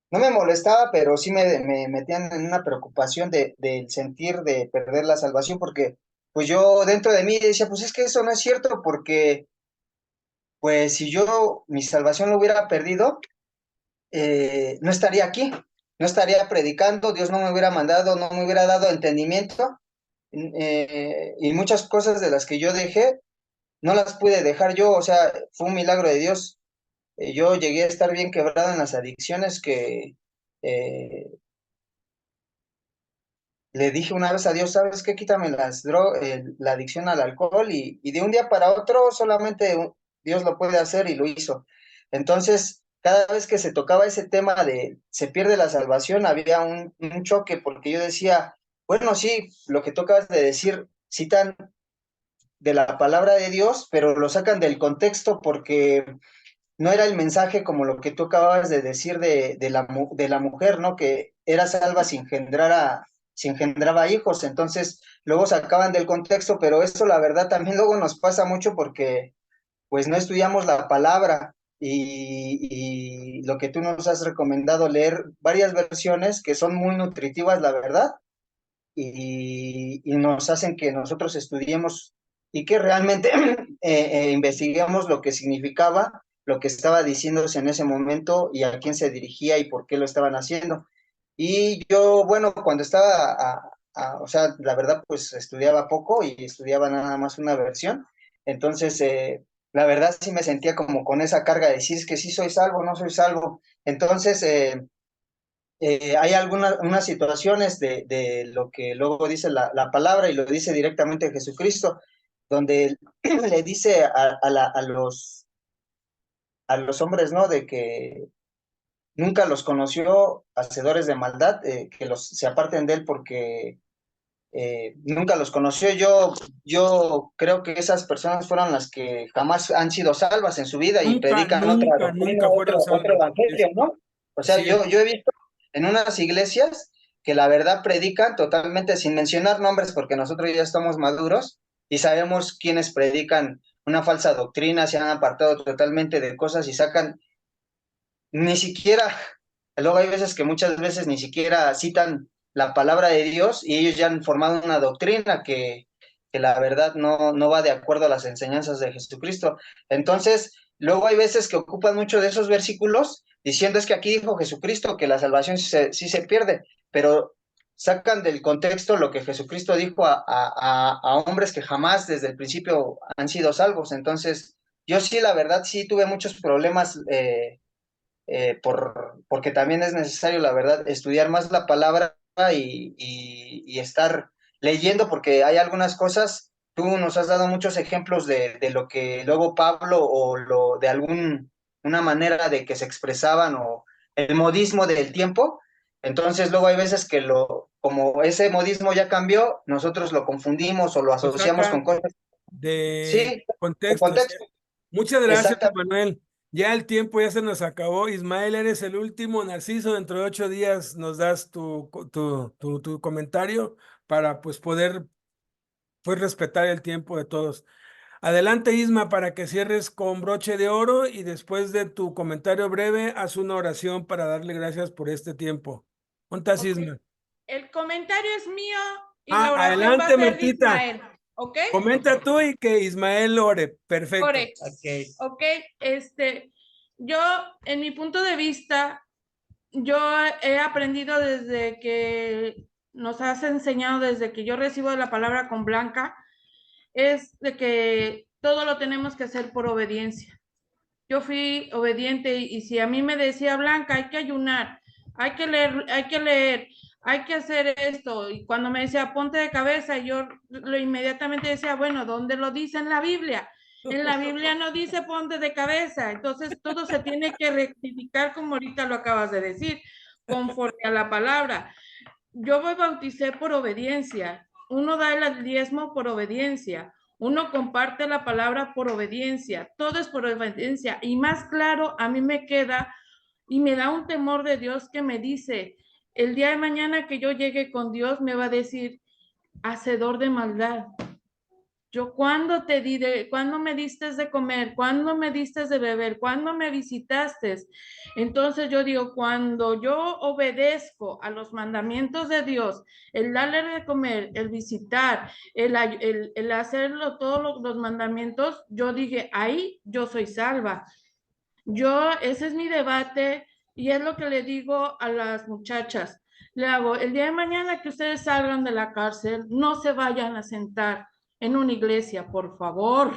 no me molestaba, pero sí me metían en una preocupación del sentir de perder la salvación, porque pues yo dentro de mí decía, pues es que eso no es cierto, porque pues si yo mi salvación lo hubiera perdido, no estaría aquí, no estaría predicando, Dios no me hubiera mandado, no me hubiera dado entendimiento, y muchas cosas de las que yo dejé, no las pude dejar yo, o sea, fue un milagro de Dios. Yo llegué a estar bien quebrado en las adicciones que le dije una vez a Dios, ¿sabes qué? Quítame la adicción al alcohol y de un día para otro solamente Dios lo puede hacer y lo hizo. Entonces, cada vez que se tocaba ese tema de se pierde la salvación, había un choque porque yo decía, bueno, sí, lo que tú acabas de decir, citan de la palabra de Dios, pero lo sacan del contexto porque no era el mensaje como lo que tú acababas de decir de la mujer, ¿no? Que era salva si engendraba hijos, entonces luego sacaban del contexto, pero eso la verdad también luego nos pasa mucho porque pues no estudiamos la palabra y lo que tú nos has recomendado leer varias versiones que son muy nutritivas, la verdad, y nos hacen que nosotros estudiemos y que realmente investiguemos lo que significaba, lo que estaba diciéndose en ese momento y a quién se dirigía y por qué lo estaban haciendo. Y yo, bueno, cuando estaba, o sea, la verdad, pues estudiaba poco y estudiaba nada más una versión, entonces, la verdad sí me sentía como con esa carga de decir, es que sí soy salvo, no soy salvo. Entonces, hay unas situaciones de lo que luego dice la palabra y lo dice directamente Jesucristo, donde le dice a los hombres, ¿no? De que nunca los conoció hacedores de maldad, que se aparten de él porque nunca los conoció. Yo creo que esas personas fueron las que jamás han sido salvas en su vida y Nunca, predican otra nunca, doctrina, nunca fueron otro salvos. evangelio, ¿no? O sea, Así es. yo he visto en unas iglesias que la verdad predican totalmente, sin mencionar nombres, porque nosotros ya estamos maduros y sabemos quiénes predican una falsa doctrina, se han apartado totalmente de cosas y sacan ni siquiera, luego hay veces que muchas veces ni siquiera citan la palabra de Dios y ellos ya han formado una doctrina que la verdad no va de acuerdo a las enseñanzas de Jesucristo. Entonces, luego hay veces que ocupan mucho de esos versículos diciendo es que aquí dijo Jesucristo que la salvación sí se pierde, pero sacan del contexto lo que Jesucristo dijo a hombres que jamás desde el principio han sido salvos. Entonces, yo sí, la verdad, sí tuve muchos problemas porque también es necesario, la verdad, estudiar más la palabra y estar leyendo, porque hay algunas cosas, tú nos has dado muchos ejemplos de lo que luego Pablo de una manera de que se expresaban o el modismo del tiempo. Entonces luego hay veces que como ese modismo ya cambió, nosotros lo confundimos o lo Lo asociamos saca con cosas. de Sí, con contexto. Sí. contexto. Muchas gracias, Exactamente. Manuel. Ya el tiempo ya se nos acabó. Ismael, eres el último. Narciso, dentro de 8 días nos das tu comentario para pues poder pues respetar el tiempo de todos. Adelante, Isma, para que cierres con broche de oro y después de tu comentario breve, haz una oración para darle gracias por este tiempo. ¿Dónde estás, Isma? El comentario es mío y la oración va a Adelante, ser de Martita. Ismael, ¿ok? Comenta tú y que Ismael ore. Perfecto. Ore. Ok, yo, en mi punto de vista, yo he aprendido desde que nos has enseñado, desde que yo recibo la palabra con Blanca, es de que todo lo tenemos que hacer por obediencia. Yo fui obediente y si a mí me decía Blanca, hay que ayunar, hay que leer, hay que hacer esto, y cuando me decía ponte de cabeza, yo lo inmediatamente decía, bueno, ¿dónde lo dice en la Biblia? En la Biblia no dice ponte de cabeza, entonces todo se tiene que rectificar como ahorita lo acabas de decir, conforme a la palabra. Yo me bauticé por obediencia, uno da el diezmo por obediencia, uno comparte la palabra por obediencia, todo es por obediencia. Y más claro, a mí me queda y me da un temor de Dios que me dice, el día de mañana que yo llegue con Dios me va a decir, hacedor de maldad. Yo cuando cuando me diste de comer, cuando me diste de beber, cuando me visitaste. Entonces yo digo, cuando yo obedezco a los mandamientos de Dios, el darle de comer, el visitar, el hacerlo, todos los mandamientos, yo dije, ahí yo soy salva. Ese es mi debate y es lo que le digo a las muchachas. Le hago, el día de mañana que ustedes salgan de la cárcel, no se vayan a sentar en una iglesia, por favor.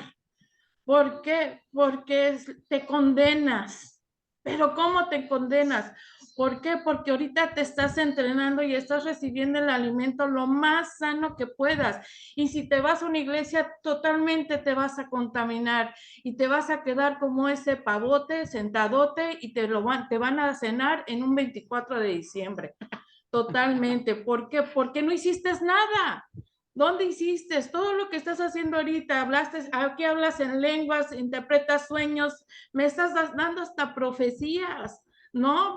¿Por qué? Porque te condenas. ¿Pero cómo te condenas? ¿Por qué? Porque ahorita te estás entrenando y estás recibiendo el alimento lo más sano que puedas. Y si te vas a una iglesia, totalmente te vas a contaminar y te vas a quedar como ese pavote sentadote y te van a cenar en un 24 de diciembre. Totalmente. ¿Por qué? Porque no hiciste nada. ¿Dónde hiciste? Todo lo que estás haciendo ahorita, aquí hablas en lenguas, interpretas sueños, me estás dando hasta profecías, ¿no?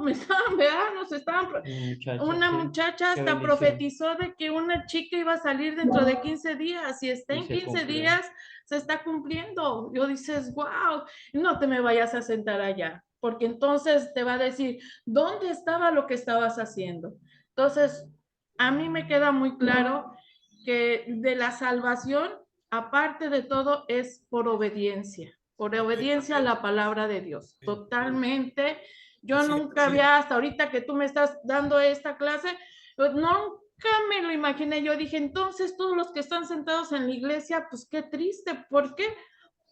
Una muchacha hasta profetizó de que una chica iba a salir dentro de 15 días y está en 15 días, se está cumpliendo. Yo dices, wow, no te me vayas a sentar allá, porque entonces te va a decir, ¿dónde estaba lo que estabas haciendo? Entonces, a mí me queda muy claro que de la salvación, aparte de todo, es por obediencia a la palabra de Dios, totalmente. Yo nunca había, hasta ahorita que tú me estás dando esta clase, nunca me lo imaginé. Yo dije, entonces todos los que están sentados en la iglesia, pues qué triste, ¿por qué?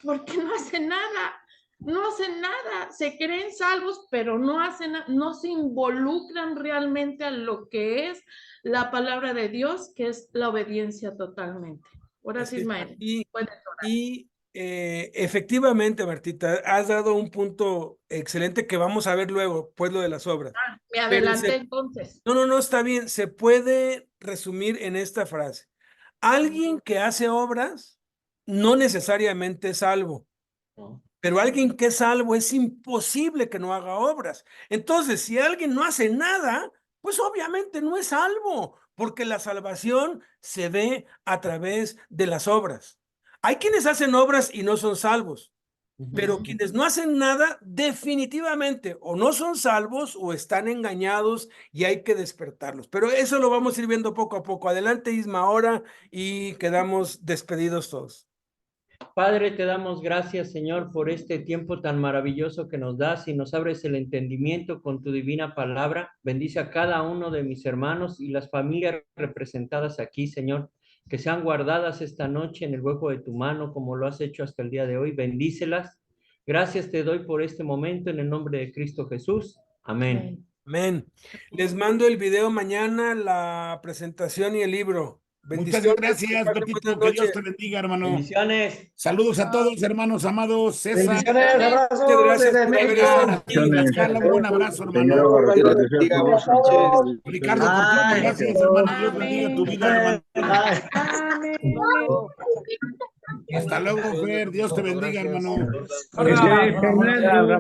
Porque no hacen nada. No hacen nada, se creen salvos, pero no hacen, no se involucran realmente a lo que es la palabra de Dios, que es la obediencia totalmente. Ahora sí, Ismael. Puedes orar. Y efectivamente, Martita, has dado un punto excelente que vamos a ver luego, pues lo de las obras. Me adelanté entonces. No, está bien. Se puede resumir en esta frase. Alguien que hace obras no necesariamente es salvo. Pero alguien que es salvo es imposible que no haga obras. Entonces, si alguien no hace nada, pues obviamente no es salvo, porque la salvación se ve a través de las obras. Hay quienes hacen obras y no son salvos, pero quienes no hacen nada definitivamente o no son salvos o están engañados y hay que despertarlos. Pero eso lo vamos a ir viendo poco a poco. Adelante, Isma, ahora y quedamos despedidos todos. Padre, te damos gracias, Señor, por este tiempo tan maravilloso que nos das y nos abres el entendimiento con tu divina palabra. Bendice a cada uno de mis hermanos y las familias representadas aquí, Señor, que sean guardadas esta noche en el hueco de tu mano, como lo has hecho hasta el día de hoy. Bendícelas. Gracias te doy por este momento en el nombre de Cristo Jesús. Amén. Amén. Les mando el video mañana, la presentación y el libro. Muchas Bendiciones. gracias, Betito. Que Dios te bendiga, hermano. Bendiciones. Saludos a todos, hermanos amados. César. Bendiciones, abrazos Muchas gracias desde por haber México. estado aquí. Un abrazo, hermano. Ricardo, gracias, hermano. Dios bendiga tu vida, hermano. Hasta luego, Fer. Dios te bendiga, hermano.